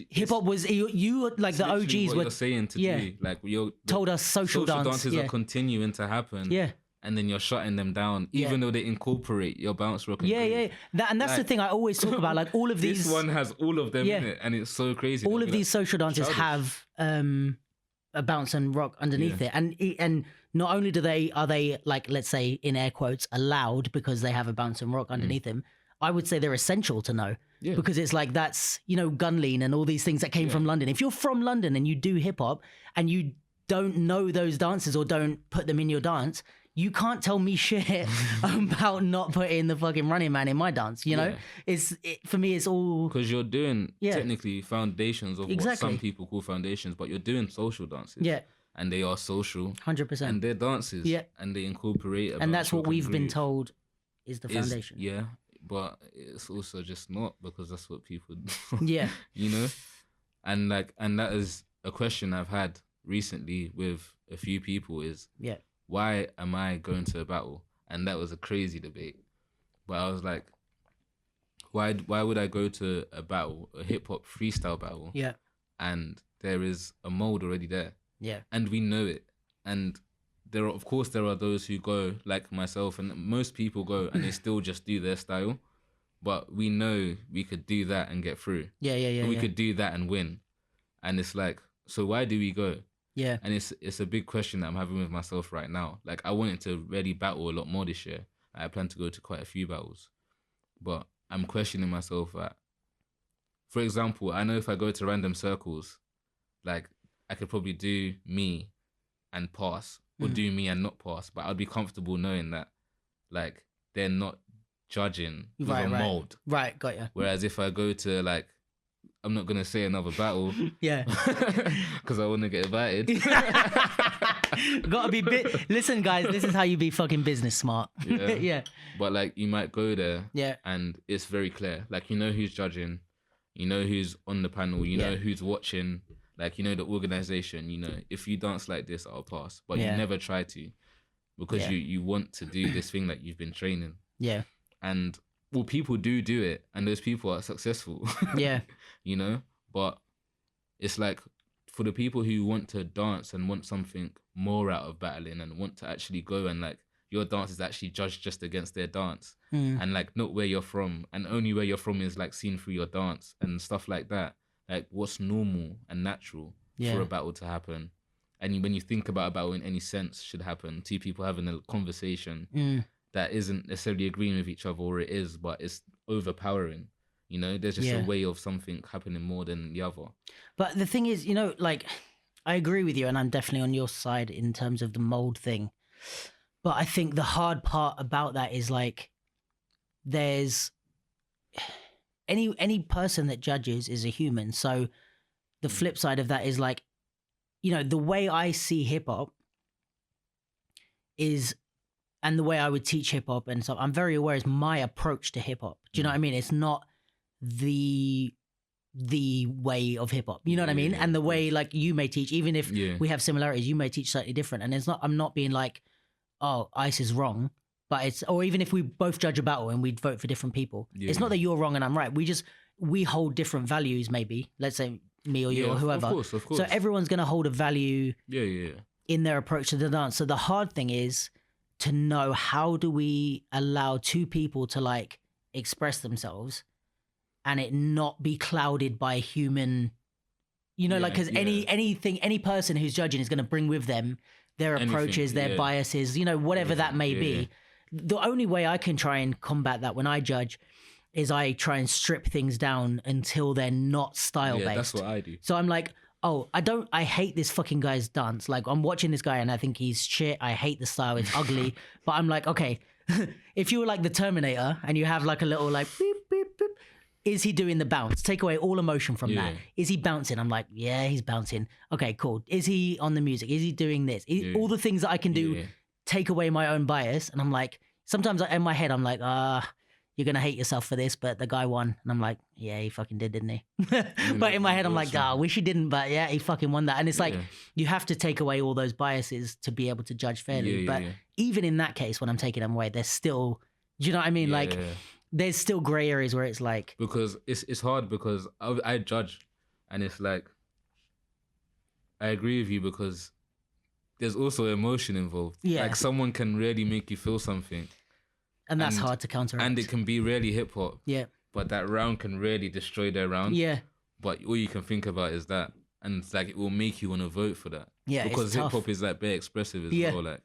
hip hop was you like the OGs what you're saying to do. Like you told us social dances are continuing to happen. Yeah. And then you're shutting them down, even though they incorporate your bounce rock. And that's like, the thing I always talk about. Like all of these, this one has all of them in it, and it's so crazy. All of these social dances have a bounce and rock underneath it, and not only are they like, let's say in air quotes, allowed because they have a bounce and rock underneath them. I would say they're essential to know because it's like that's gun lean and all these things that came from London. If you're from London and you do hip hop and you don't know those dances or don't put them in your dance. You can't tell me shit about not putting the fucking Running Man in my dance, you know? For me, it's all... Because you're doing technically foundations of what some people call foundations, but you're doing social dances. Yeah. And they are social. 100%. And they're dances. Yeah. And they incorporate... And that's what we've been told is the foundation. Yeah. But it's also just not because that's what people do. Yeah. You know? And that is a question I've had recently with a few people is... Yeah. Why am I going to a battle? And that was a crazy debate. But I was like, why would I go to a battle, a hip hop freestyle battle? Yeah. And there is a mold already there. Yeah. And we know it. And there are those who go like myself, and most people go and they still just do their style. But we know we could do that and get through. Yeah. We could do that and win. And it's like, so why do we go? Yeah. And it's a big question that I'm having with myself right now. Like, I wanted to really battle a lot more this year. I plan to go to quite a few battles. But I'm questioning myself that, for example, I know if I go to random circles, like, I could probably do me and pass, or do me and not pass. But I'd be comfortable knowing that, like, they're not judging with a mold. Right, got you. Whereas if I go to, like, I'm not going to say another battle. Yeah. Because I want to get invited. Gotta be listen, guys, this is how you be fucking business smart. Yeah. But like, you might go there. Yeah. And it's very clear. Like, you know who's judging. You know who's on the panel. You know who's watching. Like, you know the organization. You know, if you dance like this, I'll pass. But you never try to. Because you want to do this thing that you've been training. Yeah. And... well, people do it, and those people are successful. Yeah. You know? But it's like, for the people who want to dance and want something more out of battling and want to actually go and, like, your dance is actually judged just against their dance. And, like, not where you're from. And only where you're from is, like, seen through your dance and stuff like that. Like, what's normal and natural for a battle to happen. And when you think about a battle in any sense should happen, two people having a conversation... that isn't necessarily agreeing with each other, or it is, but it's overpowering. You know, there's just a way of something happening more than the other. But the thing is, you know, like, I agree with you, and I'm definitely on your side in terms of the mold thing. But I think the hard part about that is, like, there's any person that judges is a human. So the flip side of that is, like, you know, the way I see hip hop is... and the way I would teach hip hop and stuff, I'm very aware is my approach to hip hop. Do you know what I mean? It's not the way of hip hop. You know what I mean? And the way, like, you may teach, even if we have similarities, you may teach slightly different. And it's not, I'm not being like, oh, Ice is wrong, but it's, or even if we both judge a battle and we vote for different people, it's not that you're wrong and I'm right. We hold different values, maybe. Let's say me or you or whoever. Of course. So everyone's going to hold a value in their approach to the dance. So the hard thing is to know, how do we allow two people to, like, express themselves and it not be clouded by human, you know, like, because any person who's judging is going to bring with them their approaches, their biases, you know, whatever that may be. The only way I can try and combat that when I judge is I try and strip things down until they're not style based. That's what I do. So I'm like, oh, I hate this fucking guy's dance. Like, I'm watching this guy and I think he's shit. I hate the style. It's ugly. But I'm like, okay, if you were like the Terminator and you have like a little like beep, beep, beep, is he doing the bounce? Take away all emotion from that. Is he bouncing? I'm like, yeah, he's bouncing. Okay, cool. Is he on the music? Is he doing this? All the things that I can do, take away my own bias. And I'm like, sometimes in my head, I'm like, you're gonna hate yourself for this, but the guy won, and I'm like, yeah, he fucking did, didn't he? But in my head, I'm like, I wish he didn't, but yeah, he fucking won that. And it's like you have to take away all those biases to be able to judge fairly. But even in that case, when I'm taking them away, there's still, do you know what I mean? There's still gray areas where it's like, because it's hard because I judge, and it's like I agree with you because there's also emotion involved. Yeah, like someone can really make you feel something. And that's hard to counteract. And it can be really hip hop. Yeah. But that round can really destroy their round. Yeah. But all you can think about is that. And it's like, it will make you want to vote for that. Yeah. Because hip hop is like very expressive as well. Like,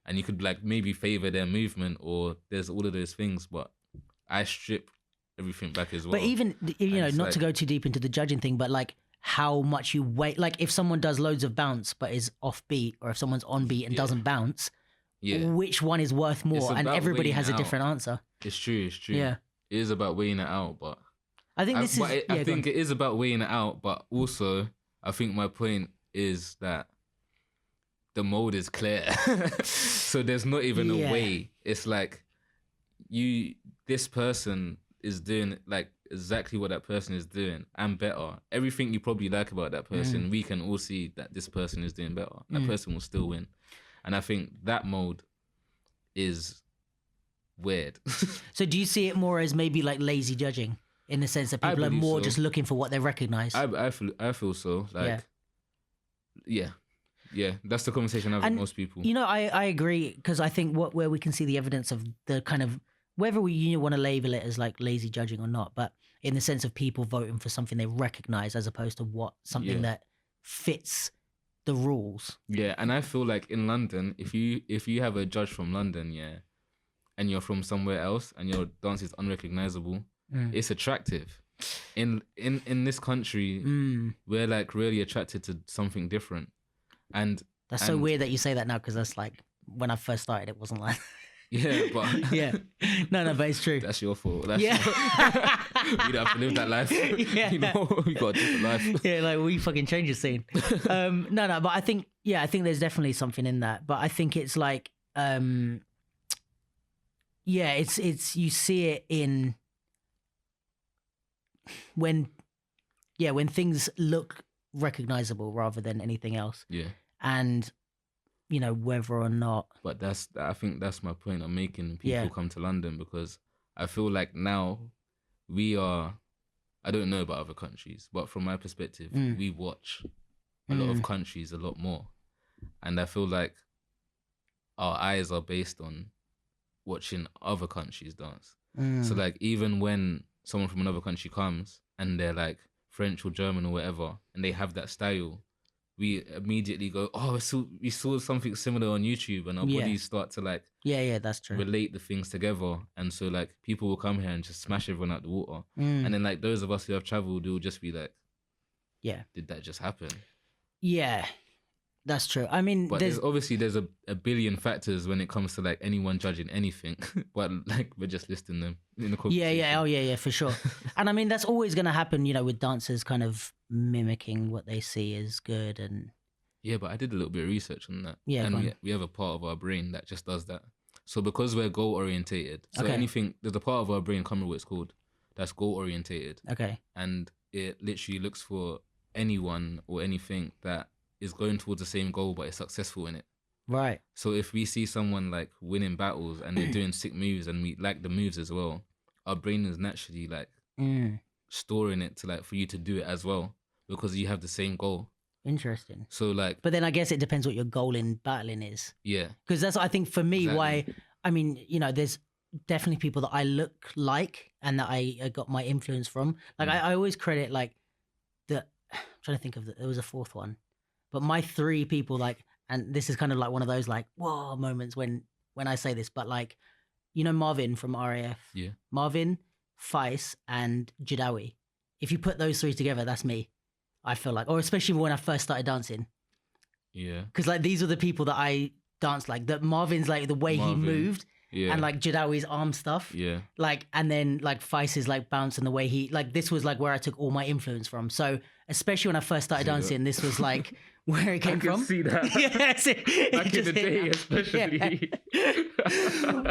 and you could like maybe favor their movement, or there's all of those things. But I strip everything back as well. But even, you know, not to go too deep into the judging thing, but like how much you weight. Like if someone does loads of bounce but is off beat, or if someone's on beat and doesn't bounce, which one is worth more? And everybody has a different answer. It's true. Yeah, it is about weighing it out. But I think I think it is about weighing it out. But also, I think my point is that the mode is clear, so there's not even a way. It's like this person is doing like exactly what that person is doing and better. Everything you probably like about that person, we can all see that this person is doing better. That person will still win. And I think that mode is weird. So do you see it more as maybe like lazy judging, in the sense that people are more just looking for what they recognize? I feel so. Like, yeah, that's the conversation I have with most people. You know, I agree, because I think where we can see the evidence of the kind of, whether you want to label it as like lazy judging or not, but in the sense of people voting for something they recognize as opposed to something that fits the rules. Yeah, and I feel like in London, if you have a judge from London, and you're from somewhere else and your dance is unrecognizable, it's attractive. In this country, we're like really attracted to something different. And that's so weird that you say that now, because that's like when I first started, it wasn't like yeah, but no, but it's true. That's your fault. You don't have to live that life. You know, you got a different life. Yeah, like we fucking change the scene. No, but I think there's definitely something in that. But I think it's like, it's you see it in when things look recognizable rather than anything else. Yeah, and you know, whether or not. But I think that's my point I'm making. People come to London because I feel like now we are, I don't know about other countries, but from my perspective, we watch a lot of countries a lot more. And I feel like our eyes are based on watching other countries dance. So like, even when someone from another country comes and they're like French or German or whatever, and they have that style, we immediately go, oh, we saw something similar on YouTube, and our bodies start to like, that's true, relate the things together. And so like, people will come here and just smash everyone out the water. And then like, those of us who have traveled, will just be like, did that just happen? Yeah, that's true. I mean, but there's a billion factors when it comes to like anyone judging anything, but like, we're just listing them in the conversation. Yeah, for sure. And I mean, that's always going to happen, you know, with dancers kind of mimicking what they see as good. And but I did a little bit of research on that. And we have a part of our brain that just does that. So because we're goal orientated, so there's a part of our brain, I can't remember what it's called, that's goal orientated. Okay. And it literally looks for anyone or anything that is going towards the same goal but is successful in it. Right. So if we see someone like winning battles and they're doing sick moves and we like the moves as well, our brain is naturally like storing it to like, for you to do it as well, because you have the same goal. Interesting. So like, but then I guess it depends what your goal in battling is. Yeah. Because that's, I think, for me, why, I mean, you know, there's definitely people that I look like and that I got my influence from. Like I always credit like I'm trying to think of there was a fourth one, but my three people, like, and this is kind of like one of those like whoa moments when I say this, but like, you know, Marvin from RAF. Yeah. Marvin, Feist, and Jadawi. If you put those three together, that's me. I feel like, or especially when I first started dancing. Yeah. Because like these are the people that I danced like. That Marvin's like the way he moved. Yeah. And like Jadawi's arm stuff. Yeah. Like, and then like Feist's like bounce and the way he, like, this was like where I took all my influence from. So especially when I first started dancing, this was like where it came I can from. see that. Yes, Back in the day, especially. Yeah.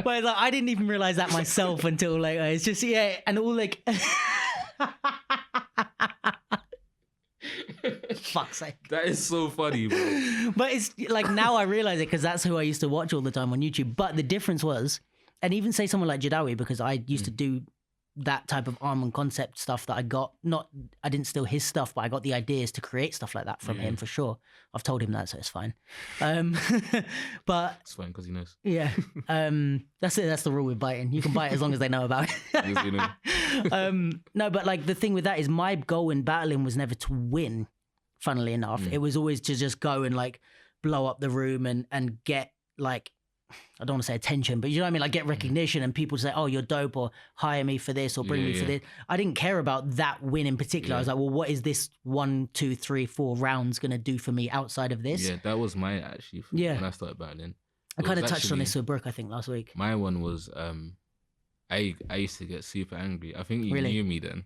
But like, I didn't even realize that myself until later. It's just and all like, fuck's sake. That is so funny, bro. But it's like now I realize it because that's who I used to watch all the time on YouTube. But the difference was, and even say someone like Jadawi, because I used to do that type of Armand concept stuff that I got. I didn't steal his stuff, but I got the ideas to create stuff like that from him for sure. I've told him that, so it's fine. But It's fine because he knows. yeah, that's it. That's the rule with biting. You can bite as long as they know about it. No, but like the thing with that is my goal in battling was never to win. Funnily enough, it was always to just go and like blow up the room and get like, I don't want to say attention, but you know what I mean? Like get recognition and people say, oh, you're dope, or hire me for this or bring me for this. I didn't care about that win in particular. I was like, well, what is this 1, 2, 3, 4 rounds going to do for me outside of this? Yeah, that was my actually when I started battling. I kind of touched on this with Brooke, I think, last week. My one was, I used to get super angry. I think you knew me then.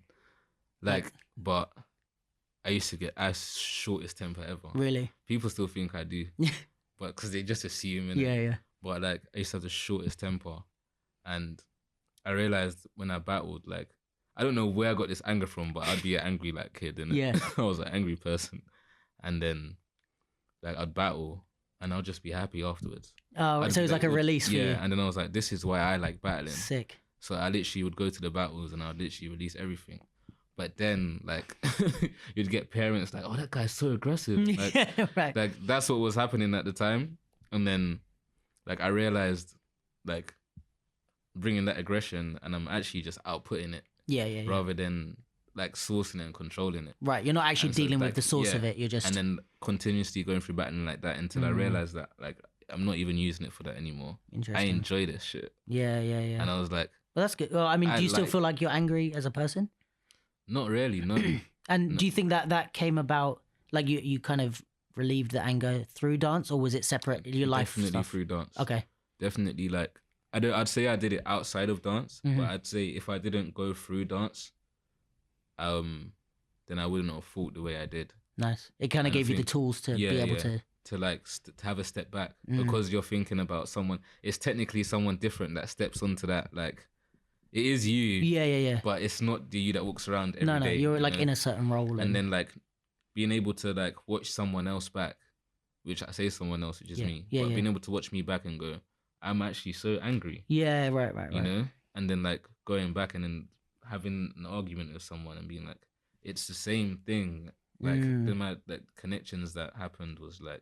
Like, but I used to get as shortest temper ever. Really? People still think I do. But because they just assume. Innit? Yeah. But like, I used to have the shortest temper. And I realized when I battled, like, I don't know where I got this anger from, but I'd be an angry like kid. And I was an angry person. And then like I'd battle and I'll just be happy afterwards. Oh, so it was like a release for you. Yeah, and then I was like, this is why I like battling. Sick. So I literally would go to the battles and I'd literally release everything. But then, like, you'd get parents like, oh, that guy's so aggressive. Like, like, that's what was happening at the time. And then, like, I realized, like, bringing that aggression and I'm actually just outputting it. Yeah. Rather than, like, sourcing it and controlling it. Right, you're not actually dealing with the source of it. You're just... And then continuously going through battling like that until I realized that, like, I'm not even using it for that anymore. I enjoy this shit. Yeah. And I was like... Well, that's good. Well, I mean, do you still feel like you're angry as a person? Not really, no. And do you think that came about, like you kind of relieved the anger through dance, or was it separate in your life? Definitely through dance. Okay. Definitely, like, I'd say I did it outside of dance, but I'd say if I didn't go through dance, then I wouldn't have fought the way I did. Nice. It kind of gave you the tools to be able to like to have a step back because you're thinking about someone. It's technically someone different that steps onto that, like. It is you. Yeah. But it's not the you that walks around every day. No, you're like in a certain role. And then like being able to like watch someone else back, which I say someone else, which is me. But being able to watch me back and go, I'm actually so angry. Yeah, right. You know? And then like going back and then having an argument with someone and being like, it's the same thing. Like the connections that happened was like,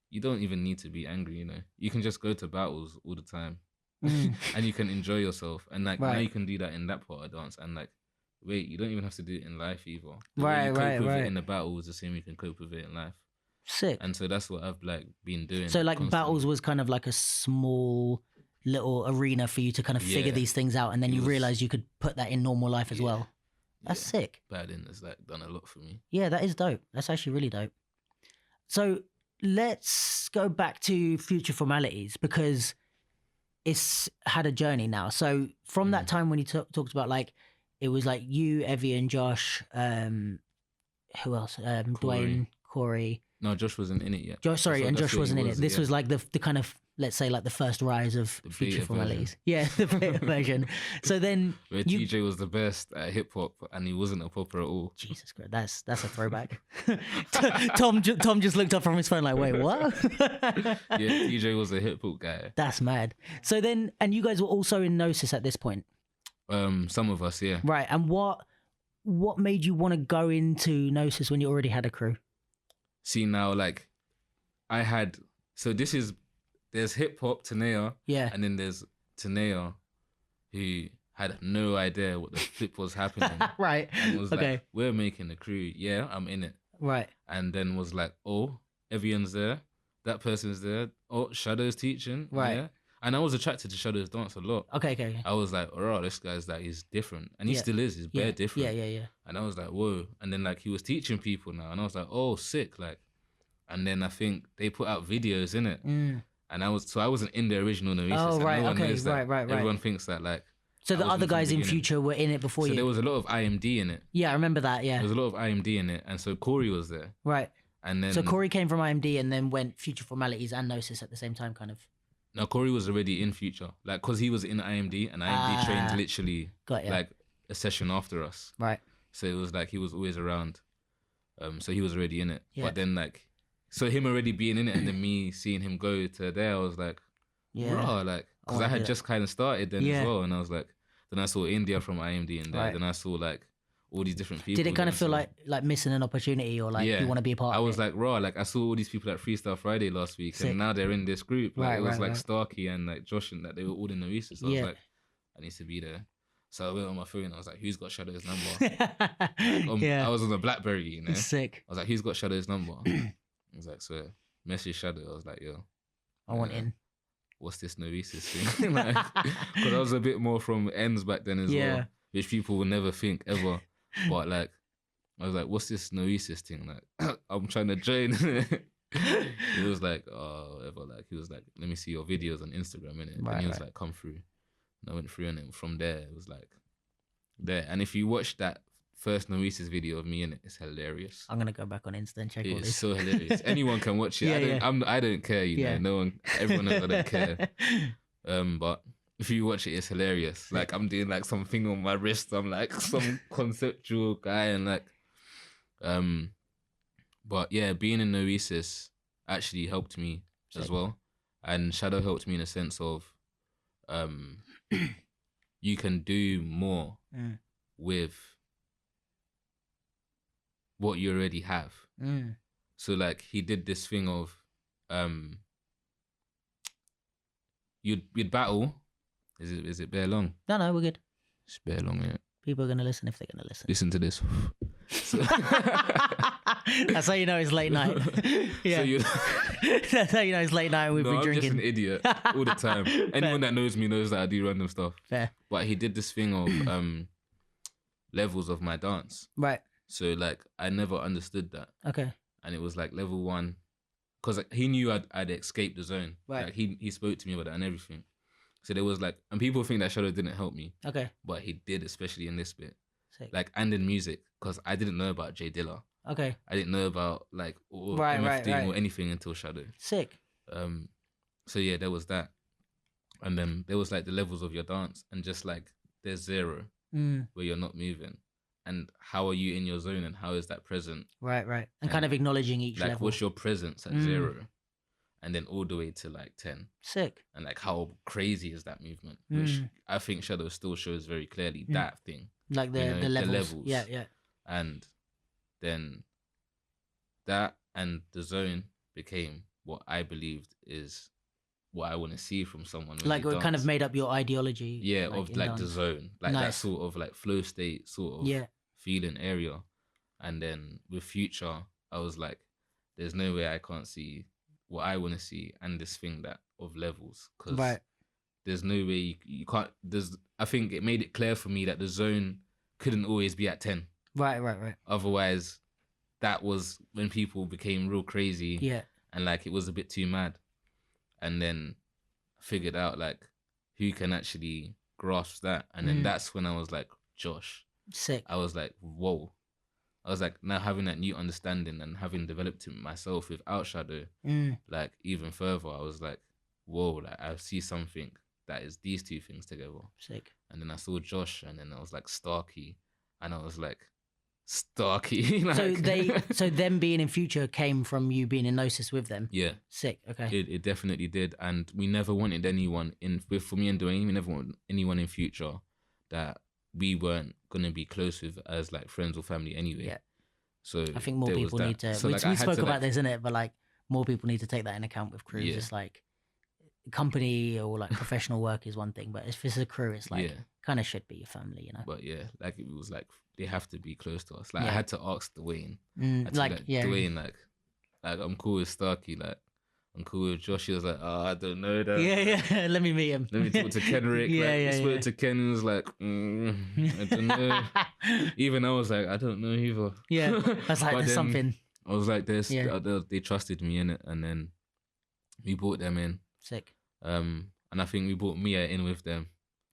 you don't even need to be angry, you know? You can just go to battles all the time. And you can enjoy yourself, and like now you can do that in that part of dance, and like wait, you don't even have to do it in life either. The way you cope with it in the battle is the same you can cope with it in life. Sick. And so that's what I've like been doing. So like constantly. Battles was kind of like a small little arena for you to kind of figure these things out, and then you realize you could put that in normal life as well. That's sick. Battling has like done a lot for me. Yeah, that is dope. That's actually really dope. So let's go back to Future Formalities, because it's had a journey now. So from that time when you talked about like, it was like you, Evie and Josh, who else? Dwayne, Corey. No, Josh wasn't in it yet. Josh wasn't in it. This was like the kind of, let's say like the first rise of Future Formalities. Version. Yeah, the beta version. So then where TJ was the best at hip hop and he wasn't a popper at all. Jesus Christ, that's a throwback. Tom just looked up from his phone like, wait, what? Yeah, TJ was a hip hop guy. That's mad. So then, and you guys were also in Noesis at this point. Some of us, yeah. Right, and what made you want to go into Noesis when you already had a crew? See now, like there's hip hop Tanaya, and then there's Tanaya, who had no idea what the flip was happening. Right. And was like, we're making a crew. Yeah, I'm in it. Right. And then was like, oh, Evian's there. That person's there. Oh, Shadow's teaching. Right. Yeah. And I was attracted to Shadow's dance a lot. Okay. I was like, oh, this guy's like, he's different. And he still is. He's bare different. Yeah. And I was like, whoa. And then like he was teaching people now. And I was like, oh, sick. Like, and then I think they put out videos in it. And I wasn't in the original Noesis. Oh, right, no okay, right. Everyone thinks that like. So the other guys in Future were in it before you? So there was a lot of IMD in it. Yeah, I remember that, yeah. There was a lot of IMD in it. And so Corey was there. Right. And then So Corey came from IMD and then went Future Formalities and Noesis at the same time, kind of. No, Corey was already in Future, like, cause he was in IMD, and IMD trained literally like a session after us. Right. So it was like he was always around. So he was already in it. Yeah. But then like, so him already being in it, and then me seeing him go to there, I was like, raw, like, cause I had just kind of started then as well, and I was like, then I saw India from IMD in there. Then I saw like all these different people. Did it kind of feel like missing an opportunity, or like you want to be a part of it? I was like, raw, like I saw all these people at Freestyle Friday last week, and now they're in this group. Like it was like Starkey and like Josh and that, they were all in Noesis. So I was like, I need to be there. So I went on my phone. I was like, who's got Shadow's number? I was on the BlackBerry, you know. Sick. I was like, who's got Shadow's number? I was like, so message Shadow. I was like, yo, I want in. What's this Noesis thing? Because I was a bit more from ends back then as well, which people would never think ever. But like, I was like, what's this Noesis thing? Like, I'm trying to join. He was like, oh, whatever. Like, he was like, let me see your videos on Instagram, innit? And he was like, come through. And I went through, and then from there, it was like, there. And if you watch that first Noesis video of me in it, it's hilarious. I'm gonna go back on Insta and check all this. It's so hilarious. Anyone can watch it. I don't care, you know. No one, everyone knows I don't care. But if you watch it, it's hilarious. Like I'm doing like something on my wrist. I'm like some conceptual guy, and like, but yeah, being in Noesis actually helped me as well, and Shadow helped me in a sense of, you can do more with what you already have. So like he did this thing of you'd battle. Is it bare long? No, we're good. It's bare long, yeah. People are gonna listen if they're gonna listen. Listen to this. That's how you know it's late night. Yeah. That's how you know it's late night and we've been drinking. I'm just an idiot all the time. Anyone that knows me knows that I do random stuff. Fair. But he did this thing of levels of my dance. Right. So like I never understood that. Okay. And it was like level 1, because like, he knew I'd escaped the zone. Right. Like he spoke to me about that and everything. So there was like, and people think that Shadow didn't help me. Okay. But he did, especially in this bit. Sick. Like, and in music, because I didn't know about Jay Dilla. Okay. I didn't know about like MFD or anything until Shadow. Sick. So yeah, there was that. And then there was like the levels of your dance, and just like there's 0 where you're not moving. And how are you in your zone, and how is that present? Right. And kind of acknowledging each like, level. What's your presence at 0? And then all the way to like 10. Sick. And like how crazy is that movement? Which I think Shadow still shows very clearly that thing. Like the levels. Yeah. And then that and the zone became what I believed is what I want to see from someone. Like it kind of made up your ideology. Yeah, like, of like the zone. Like that sort of like flow state sort of feeling area. And then with Future, I was like, there's no way I can't see what I want to see and this thing that of levels. Because there's no way you can't, I think it made it clear for me that the zone couldn't always be at 10. Right. Otherwise, that was when people became real crazy. Yeah. And like it was a bit too mad. And then I figured out like who can actually grasp that. And then that's when I was like, Josh. Sick. I was like, whoa. I was like, now having that new understanding and having developed it myself without Shadow, like even further, I was like, whoa, like I see something that is these two things together. Sick. And then I saw Josh, and then I was like Starkey, and I was like, Starkey. Like... So them being in Future came from you being in Noesis with them. Yeah. Sick. Okay. It definitely did, and we never wanted anyone for me and Dwayne. We never wanted anyone in Future that we weren't gonna be close with as like friends or family anyway. Yeah. So I think more people need to. So we spoke about this, innit? But like more people need to take that in account with crews. Yeah. It's like company or like professional work is one thing, but if it's a crew, it's like kind of should be your family, you know. But yeah, like it was like they have to be close to us. Like I had to ask Dwayne. Dwayne, like I'm cool with Starkey, like I'm cool with Josh. He was like, oh, I don't know that. Yeah. Let me meet him. Let me talk to Kenrick. He spoke to Ken and was like, I don't know. Even I was like, I don't know either. Yeah, that's like there's something. I was like, they trusted me in it, and then we brought them in. Sick. And I think we brought Mia in with them.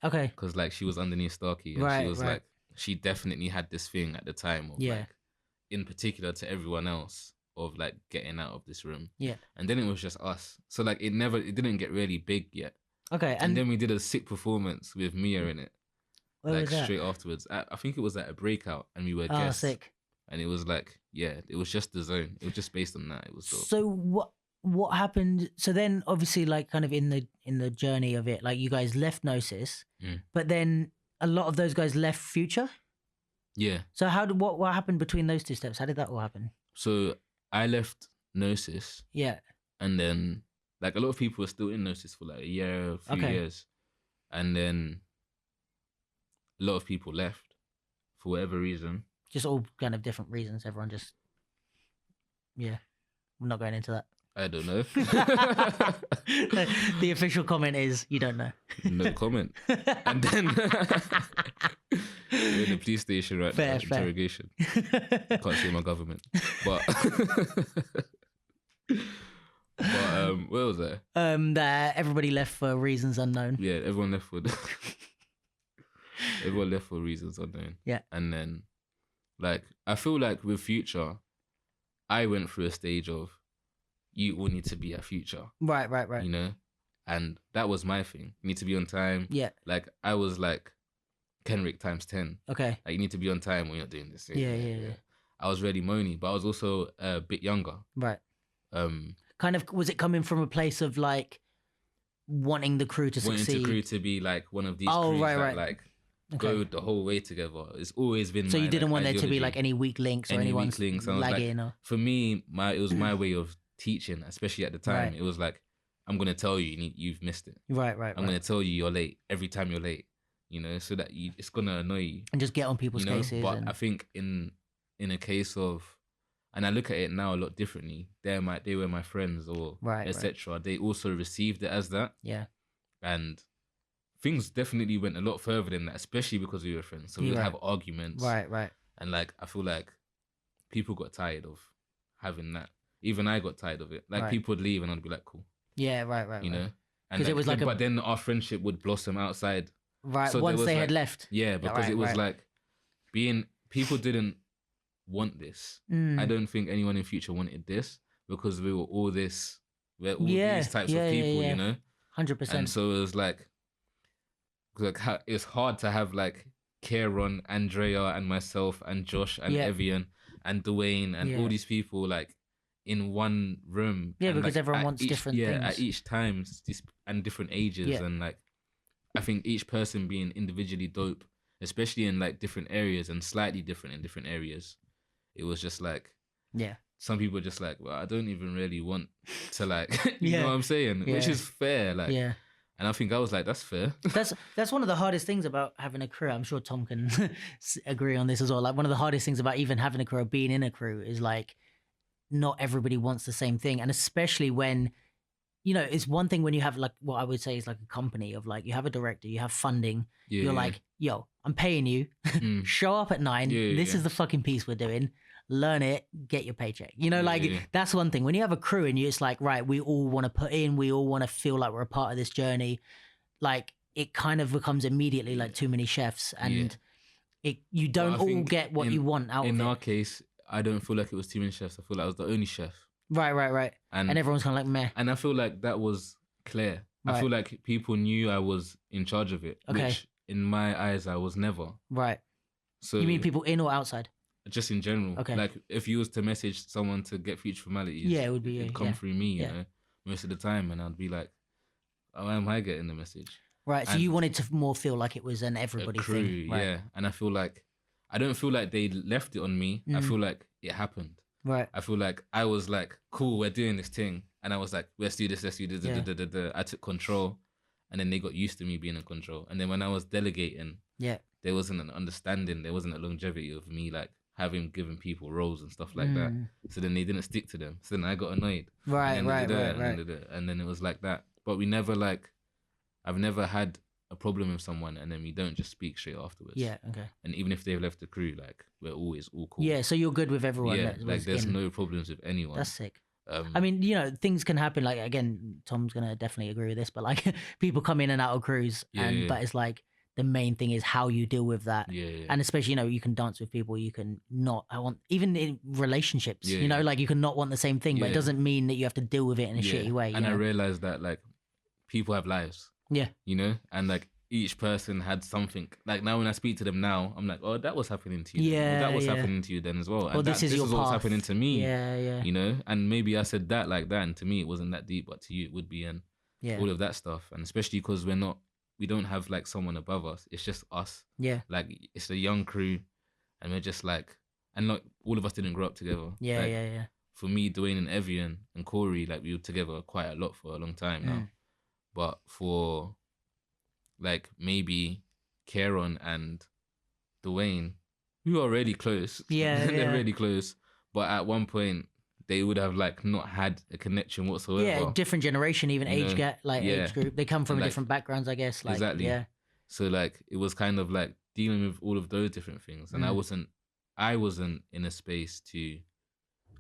Okay. Because like she was underneath Starkey, and she was like, she definitely had this thing at the time of like, in particular to everyone else, of like getting out of this room. Yeah. And then it was just us. So like it didn't get really big yet. Okay. And then we did a sick performance with Mia in it. Where like was that? straight afterwards. I think it was at a breakout and we were Oh, guests. sick. And it was like, yeah, it was just the zone. It was just based on that. It was dope. So what happened? So then obviously like kind of in the journey of it, like you guys left Noesis, but then a lot of those guys left Future. Yeah. So what happened between those two steps? How did that all happen? So I left Noesis. Yeah. And then like a lot of people were still in Noesis for like a year, a few years. And then a lot of people left for whatever reason. Just all kind of different reasons. Everyone just, yeah. I'm not going into that. I don't know. The official comment is, you don't know. No comment. And then we're in the police station right now. Interrogation. Can't say my government. But where was I? That everybody left for reasons unknown. Yeah, everyone left for reasons unknown. Yeah. And then like I feel like with Future, I went through a stage of you all need to be at Future. Right. You know? And that was my thing. You need to be on time. Yeah. Like I was like Kenrick times 10. Okay. Like you need to be on time when you're doing this. Yeah. I was really moany, but I was also a bit younger. Right. Kind of, was it coming from a place of like wanting the crew to succeed? Wanting the crew to be like one of these crews that like go the whole way together. It's always been so my, you didn't like, want there to be ideology. like any weak links or anyone lagging or... For me, it was my way of teaching, especially at the time. Right. It was like, I'm going to tell you, you've missed it. Right. I'm going to tell you you're late every time you're late, you know, so that it's going to annoy you. And just get on people's cases. But I think in a case of, and I look at it now a lot differently, they were my friends or etc. They also received it as that. Yeah. And things definitely went a lot further than that, especially because we were friends. So we would have arguments. Right. And like, I feel like people got tired of having that. Even I got tired of it. Like people would leave and I'd be like, cool. Yeah, right. You know? Because it was like but then our friendship would blossom outside. Right, so once they had left. Yeah, because it was like people didn't want this. I don't think anyone in Future wanted this because we were all these types of people, you know? 100%. And so it was like it's hard to have like Kieran, Andrea and myself and Josh and Evian and Dwayne and all these people like in one room. Yeah, and because like, everyone wants different things. Yeah, at each time and different ages and like I think each person being individually dope, especially in like different areas and slightly different in different areas. It was just like some people are just like, well, I don't even really want to like you know what I'm saying? Which is fair. Like and I think I was like, that's fair. That's one of the hardest things about having a crew. I'm sure Tom can agree on this as well. Like one of the hardest things about even having a crew or being in a crew is like not everybody wants the same thing. And especially when, you know, it's one thing when you have like what I would say is like a company of like you have a director, you have funding, you're like, yo, I'm paying you, show up at 9. This is the fucking piece we're doing. Learn it, get your paycheck. You know, that's one thing. When you have a crew and it's like, right, we all want to put in, we all want to feel like we're a part of this journey. Like it kind of becomes immediately like too many chefs and you don't all get what you want out of it. In our case, I don't feel like it was too many chefs. I feel like I was the only chef. Right. And everyone's kind of like meh. And I feel like that was clear. I feel like people knew I was in charge of it, which in my eyes I was never. Right. So you mean people in or outside? Just in general. Okay. Like if you was to message someone to get Future Formalities, it would be it'd come through me, you know, most of the time, and I'd be like, oh, why am I getting the message? Right. So you wanted to more feel like it was an everybody crew, thing. Right. Yeah. And I don't feel like they left it on me. I feel like it happened. Right. I feel like I was like, cool, we're doing this thing. And I was like, let's do this. I took control. And then they got used to me being in control. And then when I was delegating, there wasn't an understanding. There wasn't a longevity of me like given people roles and stuff like that. So then they didn't stick to them. So then I got annoyed. Right. And then it was like that. But we never I've never had a problem with someone and then we don't just speak straight afterwards. Yeah, okay. And even if they've left the crew, like we're always all cool. Yeah, so you're good with everyone. Yeah, like there's no problems with anyone. That's sick. I mean, you know, things can happen. Like again, Tom's gonna definitely agree with this, but like people come in and out of crews, but it's like the main thing is how you deal with that. Yeah. And especially, you can dance with people, you can not, even in relationships, Yeah. like you can not want the same thing, but it doesn't mean that you have to deal with it in a shitty way. And I realized that like people have lives. Yeah. And like each person had something. Like now when I speak to them now, I'm like, oh, that was happening to you. Yeah. Or that was happening to you then as well. And this is what's happening to me. Yeah. And maybe I said that like that, and to me it wasn't that deep, but to you it would be, and all of that stuff. And especially because we don't have like someone above us. It's just us. Yeah. Like it's a young crew, and we're just like, and like all of us didn't grow up together. Yeah, like, yeah. For me, Dwayne and Evian and Corey, like we were together quite a lot for a long time now. But for like maybe Kieran and Dwayne, who are really close. Yeah, they're really close. But at one point, they would have like not had a connection whatsoever. Yeah, different generation, even age gap, age group. They come from different backgrounds, I guess. Like, exactly. Yeah. So like it was kind of like dealing with all of those different things, and I wasn't in a space to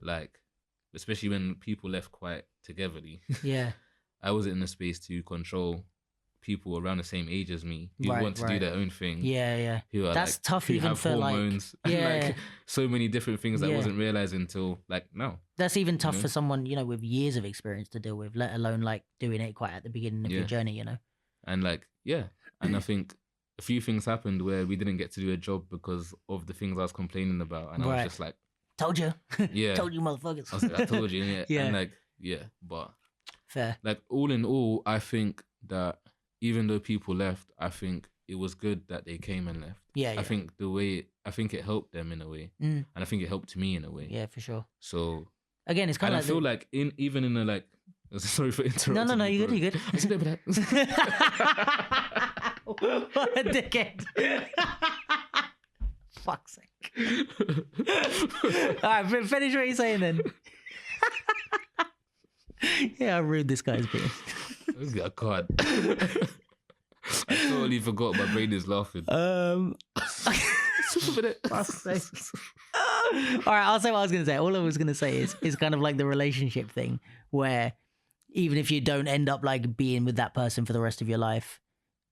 like, especially when people left quite togetherly. Yeah. I wasn't in a space to control people around the same age as me who want to do their own thing. Yeah. Who are that's like, tough, who even have for hormones, like and like so many different things that I wasn't realizing until like now. That's even tough for someone with years of experience to deal with, let alone like doing it quite at the beginning of your journey. And like and I think a few things happened where we didn't get to do a job because of the things I was complaining about, and I was just like, told you, yeah, told you, motherfuckers. I was like, I told you, yeah, and like but fair. Like all in all, I think that even though people left, I think it was good that they came and left. Yeah. I think it helped them in a way, and I think it helped me in a way. Yeah, for sure. So again, it's kind of. I feel like even in a like. Sorry for interrupting. No, you're good. What a dickhead! Fuck's sake! All right, finish what you're saying then. Yeah, I ruined this guy's beard. I can't. I totally forgot. My brain is laughing. Fuck's sake. All right, I'll say what I was going to say. All I was going to say is kind of like the relationship thing, where even if you don't end up like being with that person for the rest of your life,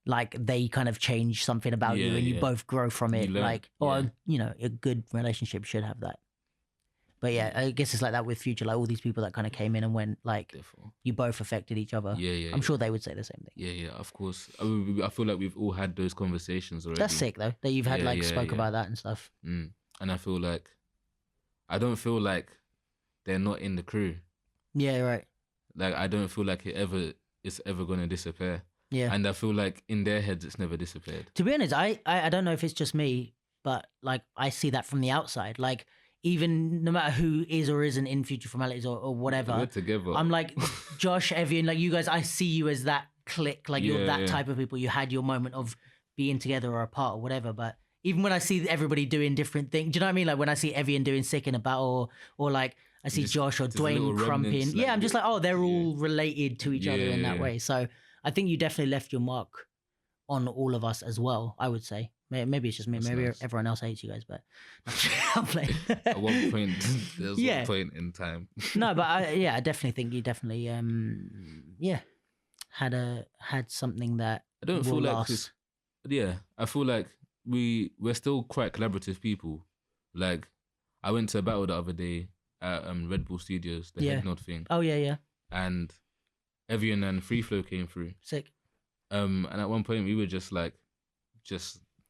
like they kind of change something about you, and you both grow from it. Like, or a good relationship should have that. But yeah, I guess it's like that with Future. Like all these people that kind of came in and went, like you both affected each other. Yeah. I'm sure they would say the same thing. Yeah, of course. I feel like we've all had those conversations already. That's sick though, that you've had spoke about that and stuff. And I feel like, I don't feel like they're not in the crew. Yeah, right. Like I don't feel like it's ever gonna disappear. Yeah. And I feel like in their heads it's never disappeared. To be honest, I don't know if it's just me, but like I see that from the outside. Like even no matter who is or isn't in Future Formalities or whatever, we're together. I'm like Josh, Evian, like you guys, I see you as that clique. Like you're that type of people. You had your moment of being together or apart or whatever. But even when I see everybody doing different things, do you know what I mean? Like when I see Evian doing sick in a battle, or like I see Josh or Dwayne crumping. Like, I'm just like, oh, they're all related to each other in that way. So I think you definitely left your mark on all of us as well, I would say. Maybe it's just me. Maybe everyone else hates you guys, but I'm playing. At one point, there was one point in time. No, but I definitely think you definitely, had something that I don't feel like last. I feel like we're still quite collaborative people. Like I went to a battle the other day at Red Bull Studios, the head nod thing. Oh yeah. And Evian and Free Flow came through. Sick. And at one point we were just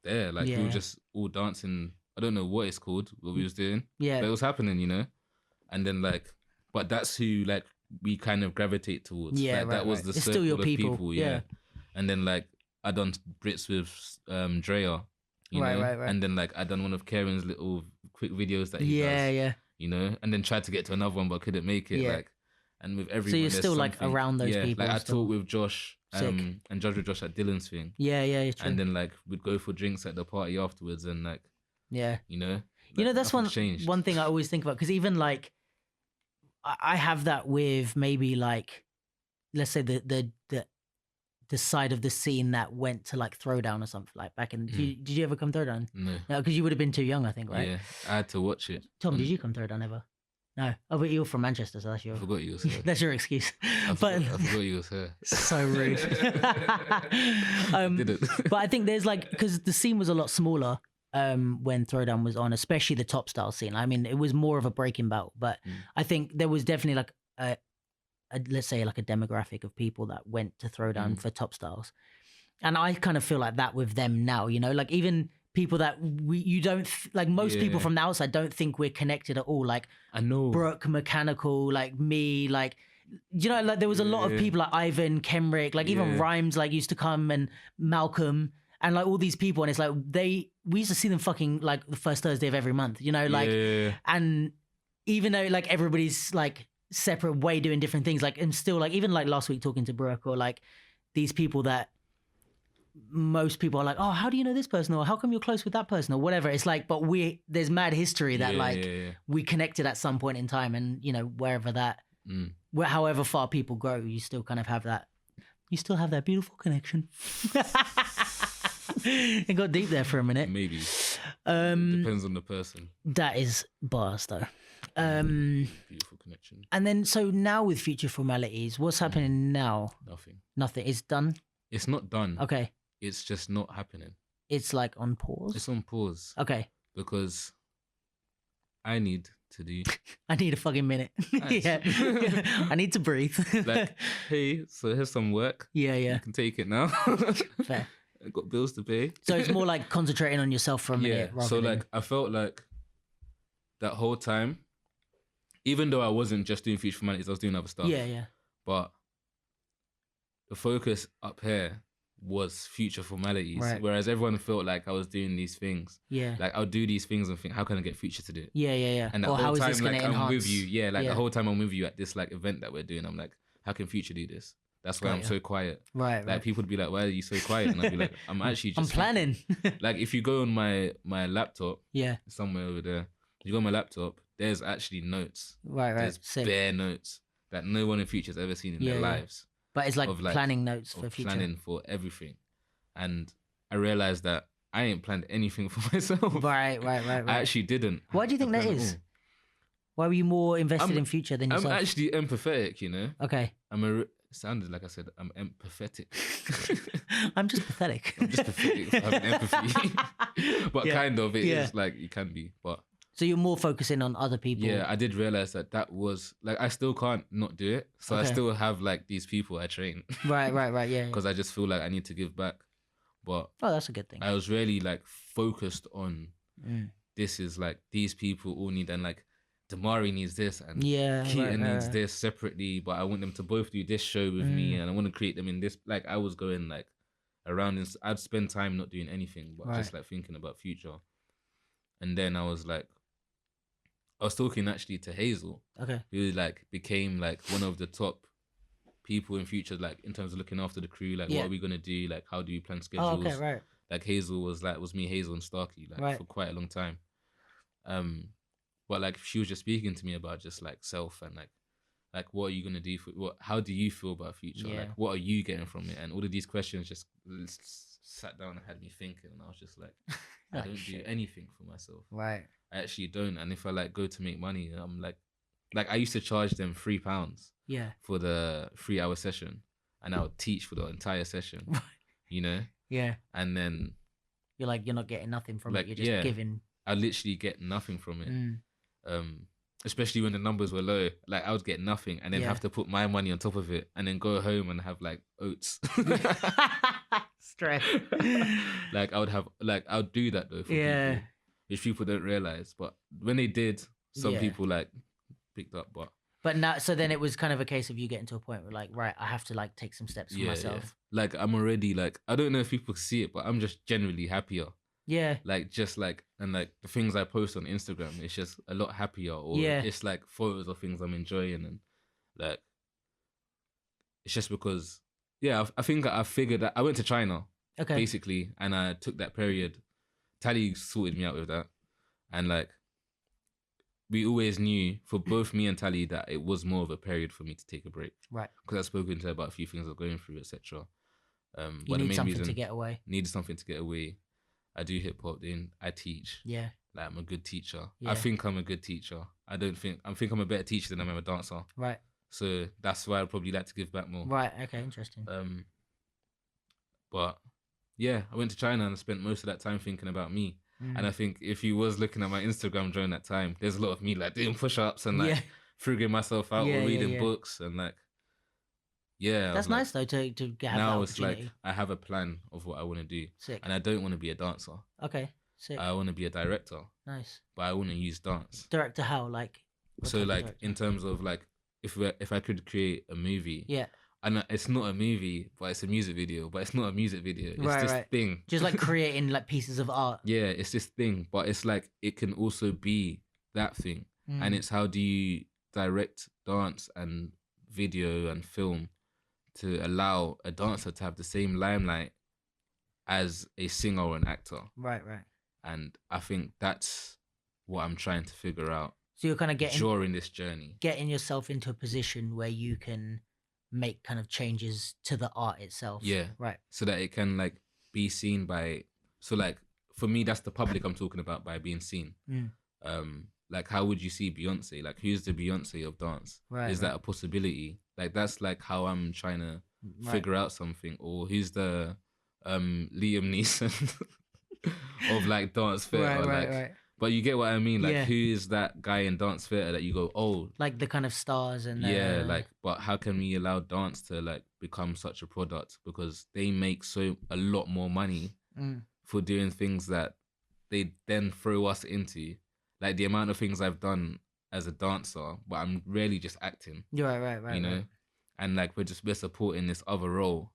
there, like we were just all dancing. I don't know what it's called, what we was doing. Yeah. But it was happening, And then but that's who we kind of gravitate towards. Yeah, that was the it's circle still your of people. Yeah. And then I done Brits with Drea, right. And then I done one of Karen's little quick videos that he does. And then tried to get to another one but couldn't make it. Yeah. And with everyone, so you're still around those people. I talked with Josh and judged with Josh at Dylan's thing. Yeah, true. And then we'd go for drinks at the party afterwards and that's one thing I always think about, because even I have that with maybe let's say the side of the scene that went to Throwdown or something back in. Did you ever come Throwdown? No, because you would have been too young, I think, right? Yeah, I had to watch it. Tom, did you come Throwdown ever? No. Oh, but you're from Manchester, so that's your. I forgot you was here. That's your excuse. I forgot you was here. So rude. Didn't. But I think there's like, because the scene was a lot smaller when Throwdown was on, especially the top style scene. I mean, it was more of a breaking belt, but I think there was definitely like a let's say like a demographic of people that went to Throwdown for top styles. And I kind of feel like that with them now, you know, like even people that you don't like most people from the outside don't think we're connected at all. Like I know Brooke, Mechanical, like me, like, you know, like there was a lot of people like Ivan, Kenrick, like even Rhymes like used to come, and Malcolm, and like all these people, and it's like we used to see them fucking like the first Thursday of every month, you know, like and even though like everybody's like separate way doing different things, like and still like even like last week talking to Brooke or like these people that most people are like, oh, how do you know this person, or how come you're close with that person, or whatever. It's like, but there's mad history that we connected at some point in time, and you know, wherever that however far people grow, you still kind of have that, you still have that beautiful connection. It got deep there for a minute. Maybe depends on the person. That is bars though. Beautiful connection. And then so now with Future Formalities, what's happening now? Nothing. It's done. It's not done. Okay. It's just not happening. It's like on pause. It's on pause. Okay. Because I need to do. I need a fucking minute. Yeah. I need to breathe. Like, hey, so here's some work. Yeah. You can take it now. Fair. I got bills to pay. So it's more like concentrating on yourself for a minute. Yeah. So like I felt like that whole time, even though I wasn't just doing Future Formalities, I was doing other stuff. Yeah. But the focus up here was Future Formalities, whereas everyone felt like I was doing these things. Yeah. Like I'll do these things and think, how can I get Future to do it? Yeah. And the whole time, like I'm with you. The whole time I'm with you at this like event that we're doing, I'm like, how can Future do this? That's why I'm so quiet. Right. Like people would be like, why are you so quiet? And I'd be like, I'm actually just I'm planning. Like if you go on my laptop, somewhere over there, you go on my laptop, there's actually notes. Right. There's bare notes that no one in Future's ever seen in their lives. But it's like planning notes for Future. Planning for everything. And I realized that I ain't planned anything for myself. Right. I actually didn't. Why do you think that is? Why were you more invested in Future than yourself? I'm actually empathetic, you know? Okay. It sounded like I said I'm empathetic. I'm just pathetic. I'm just pathetic for having empathy. But kind of it is like you can be. But so you're more focusing on other people. Yeah, I did realize that was like I still can't not do it. So I still have like these people I train. Right. Yeah. Because I just feel like I need to give back. But that's a good thing. I was really like focused on this is like these people all need, and like Damari needs this and Keaton needs this separately, but I want them to both do this show with me, and I want to create them in this. Like I was going like around and I'd spend time not doing anything but just like thinking about Future. And then I was talking actually to Hazel, who like became like one of the top people in Future, like in terms of looking after the crew, like what are we gonna do, like how do you plan schedules. Like Hazel was me, Hazel and Starkey like for quite a long time. But like she was just speaking to me about just like self and like what are you gonna do for how do you feel about Future? Like what are you getting from it? And all of these questions just sat down and had me thinking, and I was just like, I don't do anything for myself. Right. I actually don't. And if I like go to make money, I'm like I used to charge them £3 for the 3-hour session, and I would teach for the entire session. You know? Yeah. And then you're like, you're not getting nothing from it, you're just giving. I literally get nothing from it. Especially when the numbers were low, like I would get nothing and then have to put my money on top of it and then go home and have like oats. Stress. Like I would do that though for people, which people don't realize. But when they did, some people like picked up. But now, so then it was kind of a case of you getting to a point where like, right, I have to like take some steps for myself. Yeah. Like I'm already like, I don't know if people see it, but I'm just generally happier. Yeah. Like just like, and like the things I post on Instagram, it's just a lot happier, or it's like photos of things I'm enjoying, and like it's just because I think I figured that I went to China basically, and I took that period. Tally sorted me out with that, and like we always knew for both me and Tally that it was more of a period for me to take a break, right? Because I've spoken to her about a few things I was going through, etc. You need something to get away. Needed something to get away. I do hip hop, then I teach. Yeah. Like I'm a good teacher. Yeah. I think I'm a good teacher. I think I'm a better teacher than I'm a dancer. Right. So that's why I'd probably like to give back more. Right. Okay. Interesting. But yeah, I went to China and I spent most of that time thinking about me. Mm. And I think if you was looking at my Instagram during that time, there's a lot of me like doing push-ups and like figuring myself out or reading books and like, that's nice though to have that now opportunity. It's like I have a plan of what I want to do. Sick. And I don't want to be a dancer. Okay. Sick. I want to be a director. Nice. But I want to use dance. Director how? Like so like in terms of like if I could create a movie. Yeah. And it's not a movie, but it's a music video. But it's not a music video. It's this thing. Just like creating like pieces of art. Yeah, it's this thing. But it's like it can also be that thing. And it's how do you direct dance and video and film to allow a dancer to have the same limelight as a singer or an actor. Right. And I think that's what I'm trying to figure out. So you're kind of during this journey. Getting yourself into a position where you can make kind of changes to the art itself. Yeah. Right. So that it can like be seen by, so like for me, that's the public I'm talking about by being seen. Like how would you see Beyonce? Like who's the Beyonce of dance? Right. Is that a possibility? Like that's like how I'm trying to figure out something. Or who's the Liam Neeson of like dance theater? Right. But you get what I mean? Like who is that guy in dance theater that you go, oh, like the kind of stars and like, but how can we allow dance to like become such a product? Because they make a lot more money for doing things that they then throw us into. Like the amount of things I've done as a dancer, but I'm really just acting. Right. You know? And like we're supporting this other role.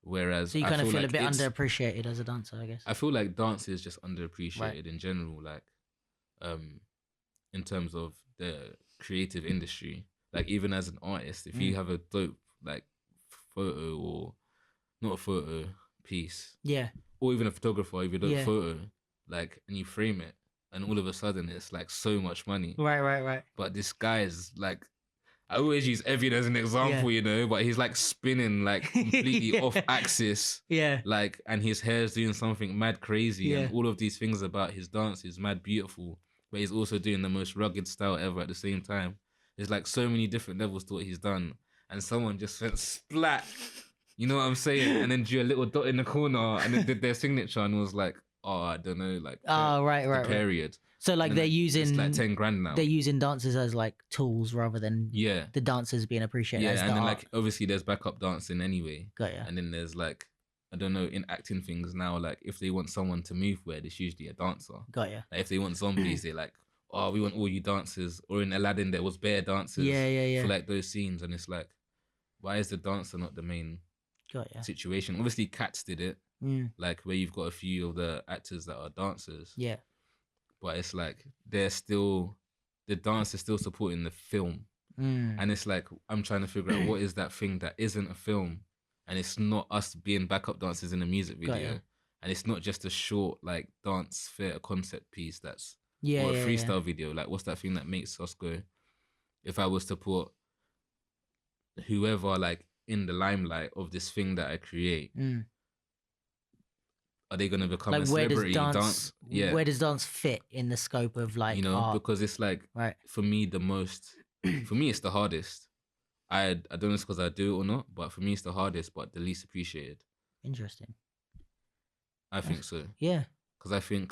Whereas so you kind of feel like a bit underappreciated as a dancer, I guess. I feel like dance is just underappreciated in general, like in terms of the creative industry. Like even as an artist, if you have a dope like photo or not a photo piece, or even a photographer, if you do a photo, like and you frame it, and all of a sudden it's like so much money. Right. But this guy is like, I always use Evian as an example, you know, but he's like spinning like completely off axis. Yeah. Like, and his hair's doing something mad crazy. And all of these things about his dance is mad beautiful. But he's also doing the most rugged style ever at the same time. There's like so many different levels to what he's done. And someone just went splat. You know what I'm saying? And then drew a little dot in the corner and then did their signature and was like, oh, I don't know, like the period. So like they're using it's like 10 grand now. They're using dancers as like tools rather than the dancers being appreciated. Yeah, as and the then art. like obviously there's backup dancing anyway. Got ya. And then there's like, I don't know, in acting things now, like if they want someone to move weird, it's usually a dancer. Got ya. Like if they want zombies, they're like, oh, we want all you dancers. Or in Aladdin there was bare dancers for like those scenes, and it's like, why is the dancer not the main situation? Obviously Cats did it. Like where you've got a few of the actors that are dancers. Yeah. But it's like the dance is still supporting the film. And it's like I'm trying to figure out what is that thing that isn't a film, and it's not us being backup dancers in a music video, and it's not just a short like dance theater concept piece that's or a freestyle video. Like what's that thing that makes us go, if I was to put whoever like in the limelight of this thing that I create, are they going to become like, a celebrity? Where does dance fit in the scope of like, you know, art? Because it's like, for me, for me, it's the hardest. I don't know if it's because I do it or not, but for me, it's the hardest, but the least appreciated. Interesting. I think so. Yeah. Because I feel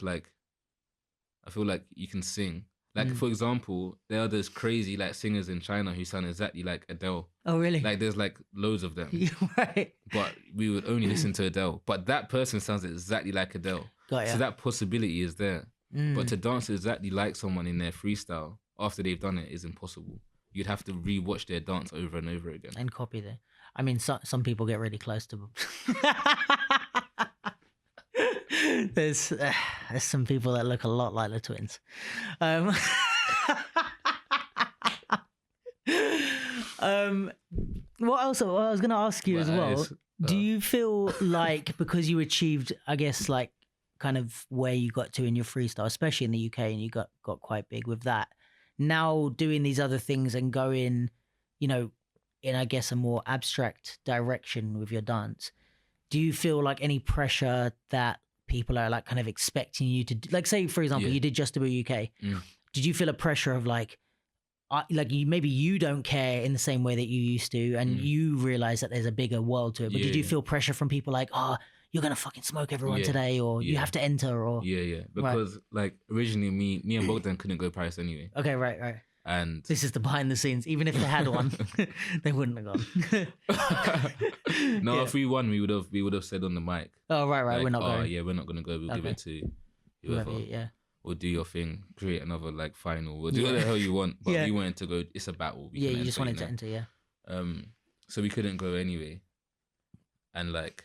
like you can sing. Like, for example, there are those crazy like singers in China who sound exactly like Adele. Oh, really? Like, there's like loads of them. Right. But we would only listen to Adele. But that person sounds exactly like Adele. Got ya. So that possibility is there. But to dance exactly like someone in their freestyle after they've done it is impossible. You'd have to re-watch their dance over and over again. And copy them. I mean, some people get really close to them. There's some people that look a lot like the twins. What else? What I was going to ask you as well. Do you feel like because you achieved, I guess, like kind of where you got to in your freestyle, especially in the UK, and you got quite big with that, now doing these other things and going, you know, in, I guess, a more abstract direction with your dance, do you feel like any pressure that people are like kind of expecting you to like, say for example, you did Just About UK. Did you feel a pressure of like maybe you don't care in the same way that you used to, and you realize that there's a bigger world to it, but did you feel pressure from people like, oh, you're gonna fucking smoke everyone today, or you have to enter, or because like originally me and Bogdan couldn't go Paris anyway. Okay, right. And this is the behind the scenes. Even if they had one, they wouldn't have gone. No, if we won, we would have said on the mic. Oh right, like, we're not going. Yeah, we're not gonna go. We'll give it to whoever. Or do your thing, create another like final. We'll do what the hell you want. But we wanted to go. It's a battle. You just wanted to enter. So we couldn't go anyway, and like,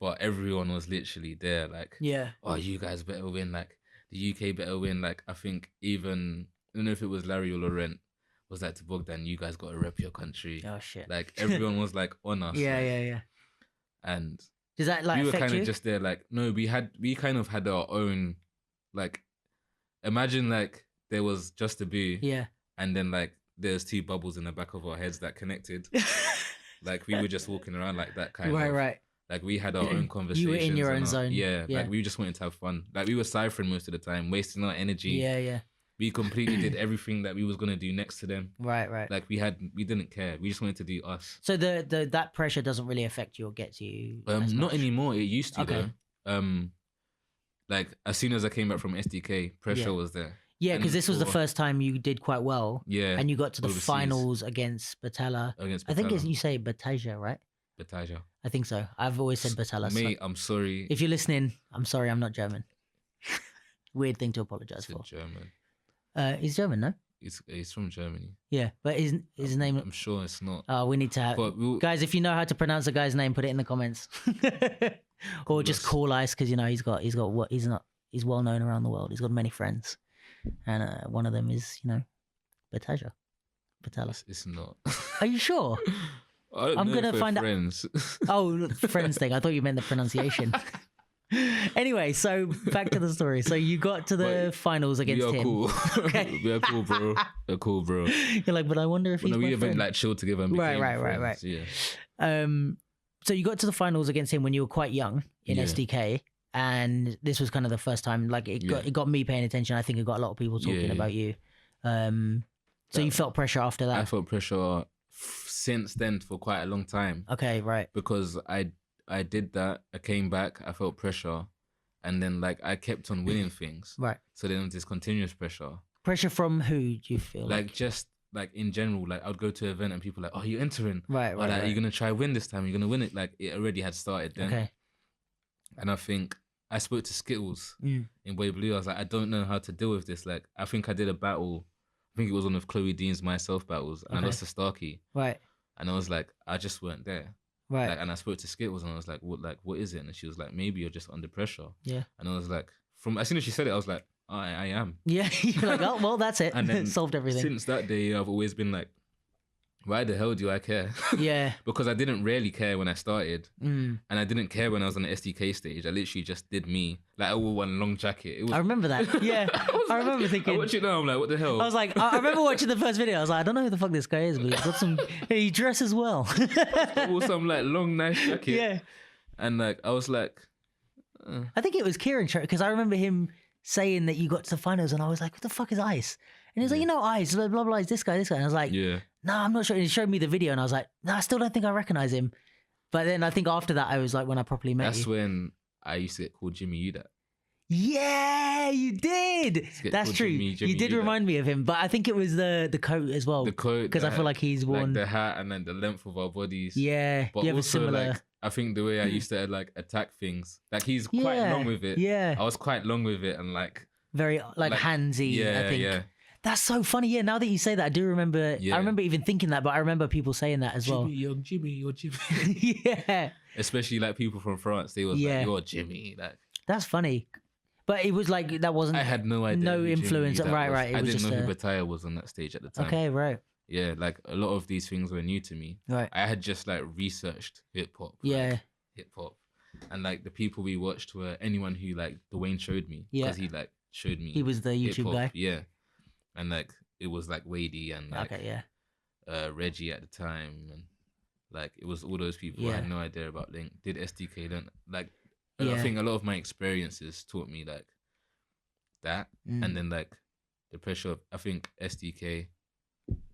but everyone was literally there. Like, oh, you guys better win. Like, the UK better win. Like, I think even I don't know if it was Larry or Laurent was like to Bogdan, you guys got to rep your country. Oh shit! Like everyone was like on us. Yeah. And does that like we were affect kind you? of just there. Like, no, we kind of had our own. Like, imagine like there was Just a Boo, and then like there's two bubbles in the back of our heads that connected. Like we were just walking around like that kind of. Right. Like we had our own conversations. You were in your own zone. Yeah, like we just wanted to have fun. Like we were ciphering most of the time, wasting our energy. Yeah. We completely did everything that we was gonna do next to them. Right. Like we didn't care. We just wanted to do us. So the that pressure doesn't really affect you or get to you. Not anymore. It used to though. Like as soon as I came back from SDK, pressure was there. Yeah, because this was the first time you did quite well. Yeah. And you got to the finals against Batalla. I think you say Bataja, right? Bataja. I think so. I've always said Batalla. Mate, I'm sorry. If you're listening, I'm sorry. I'm not German. Weird thing to apologize for. German. He's German, no? He's from Germany. Yeah, but his name. I'm sure it's not. Oh, we need to have. Guys, if you know how to pronounce a guy's name, put it in the comments. Or just call Ice, because he's well known around the world. He's got many friends, and one of them is Batalla. It's not. Are you sure? I'm gonna find out. Oh, friends thing. I thought you meant the pronunciation. Anyway, so back to the story. So you got to the finals against him. Cool. Okay. We are cool, bro. We're cool, bro. You're like, but I wonder if he's we my haven't like chilled together. And right. Yeah. So you got to the finals against him when you were quite young in SDK, and this was kind of the first time. Like it got me paying attention. I think it got a lot of people talking about you. So you felt pressure after that. I felt pressure since then for quite a long time. Okay, right. Because I did that. I came back. I felt pressure, and then like I kept on winning things. Right. So then there's continuous pressure. Pressure from who do you feel? Like just like in general, like I'd go to an event and people are like, oh, you're entering. Right. Are you gonna try win this time? You're gonna win it. Like it already had started then. Okay. And I think I spoke to Skittles in Way Blue. I was like, I don't know how to deal with this. Like I think I did a battle. I think it was one of Chloe Dean's myself battles, and I lost to Starkey. Right. And I was like, I just weren't there. Right. Like, and I spoke to Skittles and I was like, what is it? And she was like, maybe you're just under pressure. Yeah. And I was like, as soon as she said it, I was like, I am. Yeah. You're like, oh, well, that's it. And then solved everything. Since that day, I've always been like, why the hell do I care? Yeah. Because I didn't really care when I started. And I didn't care when I was on the SDK stage. I literally just did me. Like I wore one long jacket. I remember that. Yeah. I remember thinking. I watch it now, I'm like, what the hell? I was like, I remember watching the first video. I was like, I don't know who the fuck this guy is, but he's got some, he dresses well. I wore some like long, nice jacket. Yeah. And like, I was like. I think it was Kieran, because I remember him saying that you got to the finals and I was like, what the fuck is Ice? And he was like, Ice, blah, blah, blah, is this guy. And I was like, no, I'm not sure. And he showed me the video and I was like, no, I still don't think I recognize him. But then I think after that, I was like, when I properly met you. That's when I used to get called Jimmy Udat. Yeah, you did. That's true. Jimmy you did remind me of him, but I think it was the coat as well. The coat. Because I feel like he's worn. Like the hat and then the length of our bodies. Yeah. But you have also, a similar... like, I think the way I used to like attack things, like he's quite long with it. Yeah. I was quite long with it and like... Very like handsy, I think. Yeah. That's so funny. Yeah, now that you say that, I do remember. Yeah. I remember even thinking that, but I remember people saying that as well. Young Jimmy, you're Jimmy. Yeah. Especially like people from France, they was like, you're Jimmy. Like that's funny. But it was like, that wasn't... I had no idea. No influence. Right. I didn't know who Bataya was on that stage at the time. Okay, right. Yeah, like a lot of these things were new to me. Right. I had just like researched hip hop. Yeah. Hip hop. And like the people we watched were anyone who like Dwayne showed me. Yeah. Because he like showed me. He was the YouTube hip-hop. guy. Yeah. And like it was like Wadey and like Reggie at the time, and like it was all those people. I had no idea about Link. Did SDK learn like I think a lot of my experiences taught me like that, and then like the pressure of, I think SDK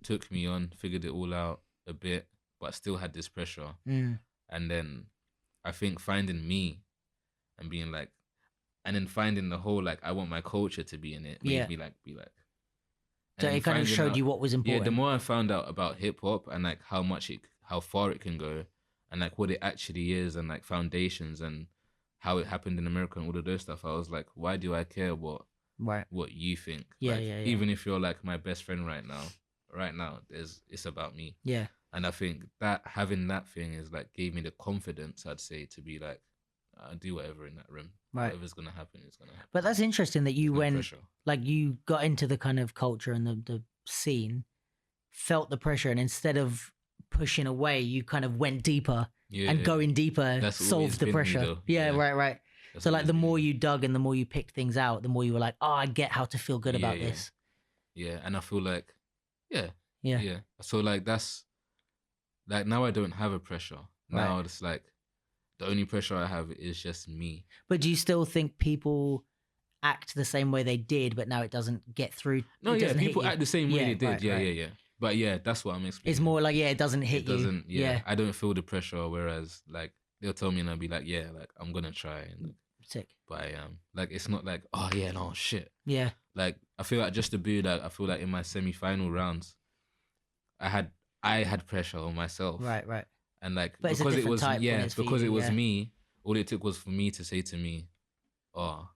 took me on, figured it all out a bit, but still had this pressure. And then I think finding me and being like, and then finding the whole like I want my culture to be in it made me like be like. So it kind of showed you what was important. Yeah, the more I found out about hip hop and like how far it can go, and like what it actually is, and like foundations and how it happened in America and all of those stuff, I was like, why do I care what you think? Yeah, like, yeah. Even if you're like my best friend right now, it's about me. Yeah. And I think that having that thing is like gave me the confidence, I'd say, to be like, I'll do whatever in that room. Right. Whatever's gonna happen is gonna happen. But that's interesting that you went pressure. Like you got into the kind of culture and the scene, felt the pressure, and instead of pushing away, you kind of went deeper and going deeper solved the pressure. Right. That's so like the more you dug and the more you picked things out, the more you were like, oh, I get how to feel good about this. Yeah, and I feel like, yeah. So like that's like now I don't have a pressure. Now it's like the only pressure I have is just me. But do you still think people act the same way they did, but now it doesn't get through? No, people act the same way they did. Yeah. But yeah, that's what I'm explaining. It's more like, it doesn't hit you. It doesn't, I don't feel the pressure, whereas like they'll tell me and I'll be like, yeah, like I'm gonna try. And, sick. But I am. Like it's not like, oh yeah, no shit. Yeah. Like I feel like just to be like, I feel like in my semi-final rounds, I had pressure on myself. Right. And like but because it was it was me, all it took was for me to say to me, oh,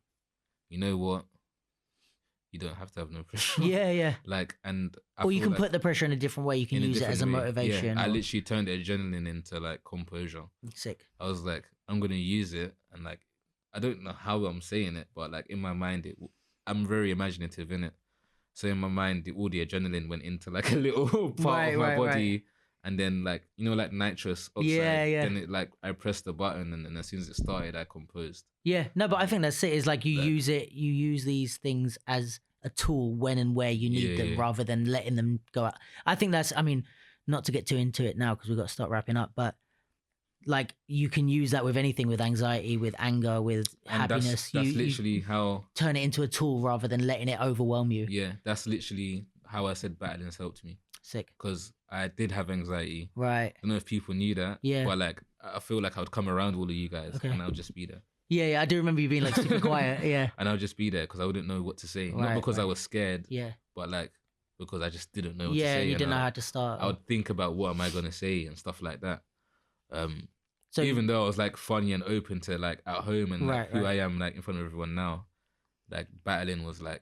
you know what? You don't have to have no pressure. Yeah. Like, and or you can put the pressure in a different way. You can use it as a motivation. Yeah, I literally turned the adrenaline into like composure. Sick. I was like, I'm gonna use it, and like, I don't know how I'm saying it, but like in my mind, I'm very imaginative in it. So in my mind, all the adrenaline went into like a little part of my body. Right. And then like, you know, like nitrous oxide. Yeah. Then it like, I pressed the button and then as soon as it started, I composed. Yeah. No, but I think that's it. Is like you use these things as a tool when and where you need them rather than letting them go out. I think that's, I mean, not to get too into it now because we've got to start wrapping up, but like you can use that with anything, with anxiety, with anger, with happiness. That's literally how... Turn it into a tool rather than letting it overwhelm you. Yeah, that's literally how I said battling has helped me. Sick. Because I did have anxiety. Right. I don't know if people knew that. Yeah. But like, I feel like I would come around all of you guys and I would just be there. Yeah, I do remember you being like super quiet. Yeah. And I would just be there because I wouldn't know what to say. Not because I was scared. Yeah. But like, because I just didn't know what to say. Yeah, you didn't know how to start. I would think about what am I going to say and stuff like that. So even though I was like funny and open to like at home and like who I am like in front of everyone now, like battling was like,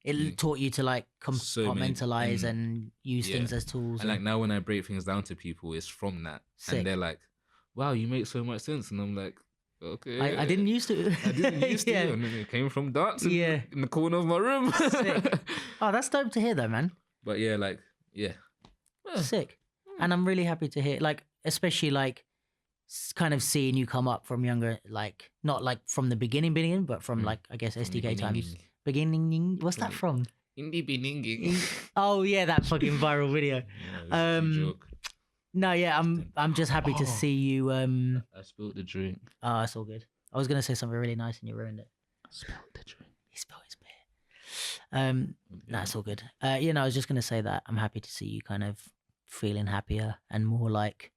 it taught you to like compartmentalize and use things as tools. And like now when I break things down to people, it's from that. Sick. And they're like, wow, you make so much sense. And I'm like, okay. I didn't used to. I didn't used to. And then it came from dancing in the corner of my room. Sick. Oh, that's dope to hear though, man. But Sick. And I'm really happy to hear, like, especially like kind of seeing you come up from younger, like not like from the beginning, but from like, I guess SDK times. Beginning. What's that from? Indie beginning. Oh yeah, that fucking viral video. No, yeah, I'm just happy to see you. I spilled the drink. Oh, it's all good. I was gonna say something really nice and you ruined it. I spilled the drink. He spilled his beer. No, it's all good. I was just gonna say that I'm happy to see you kind of feeling happier and more like.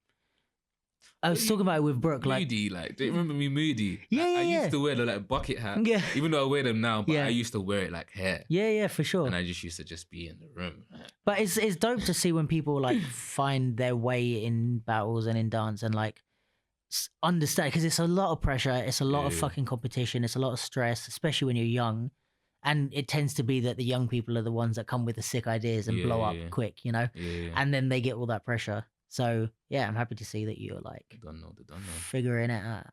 I was talking about it with Brooke, like moody. Like, do you remember me moody? Yeah, I used to wear the like bucket hat. Yeah. Even though I wear them now, but I used to wear it like hair. Yeah, for sure. And I just used to just be in the room. But it's dope to see when people like find their way in battles and in dance and like understand, because it's a lot of pressure, it's a lot of fucking competition, it's a lot of stress, especially when you're young. And it tends to be that the young people are the ones that come with the sick ideas and blow up quick, you know? Yeah. And then they get all that pressure. So yeah, I'm happy to see that you're like figuring it out.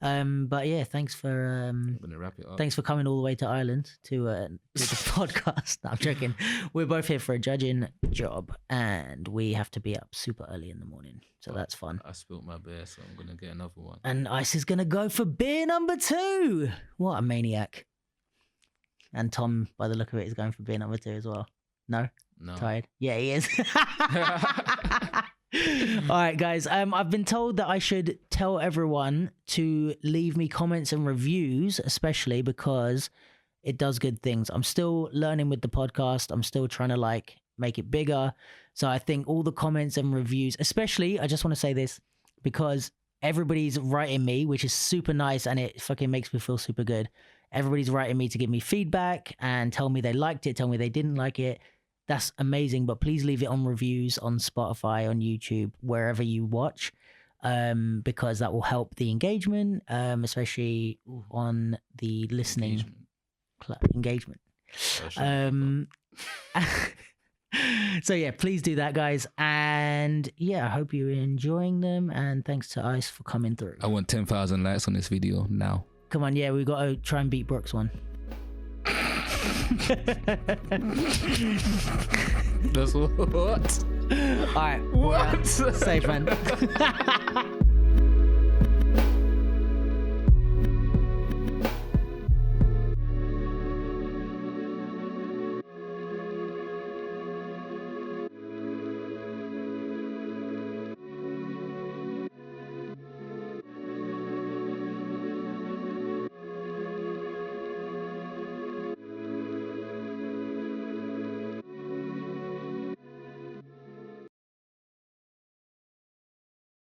But yeah, thanks for I'm gonna wrap it up. Thanks for coming all the way to Ireland to do the podcast. No, I'm joking. We're both here for a judging job, and we have to be up super early in the morning, so that's fun. I spilled my beer, so I'm gonna get another one. And Ice is gonna go for beer number 2. What a maniac! And Tom, by the look of it, is going for beer number 2 as well. No. No. Tired? Yeah, he is. All right, guys. I've been told that I should tell everyone to leave me comments and reviews, especially because it does good things. I'm still learning with the podcast. I'm still trying to like make it bigger. So I think all the comments and reviews, especially, I just want to say this because everybody's writing me, which is super nice, and it fucking makes me feel super good. Everybody's writing me to give me feedback and tell me they liked it, tell me they didn't like it. That's amazing, but please leave it on reviews on Spotify, on YouTube, wherever you watch, because that will help the engagement, especially on the listening engagement. So yeah, please do that, guys. And yeah, I hope you're enjoying them. And thanks to Ice for coming through. I want 10,000 likes on this video now. Come on, yeah, we got to try and beat Brooks one. That's what? All right. What? Safe, man.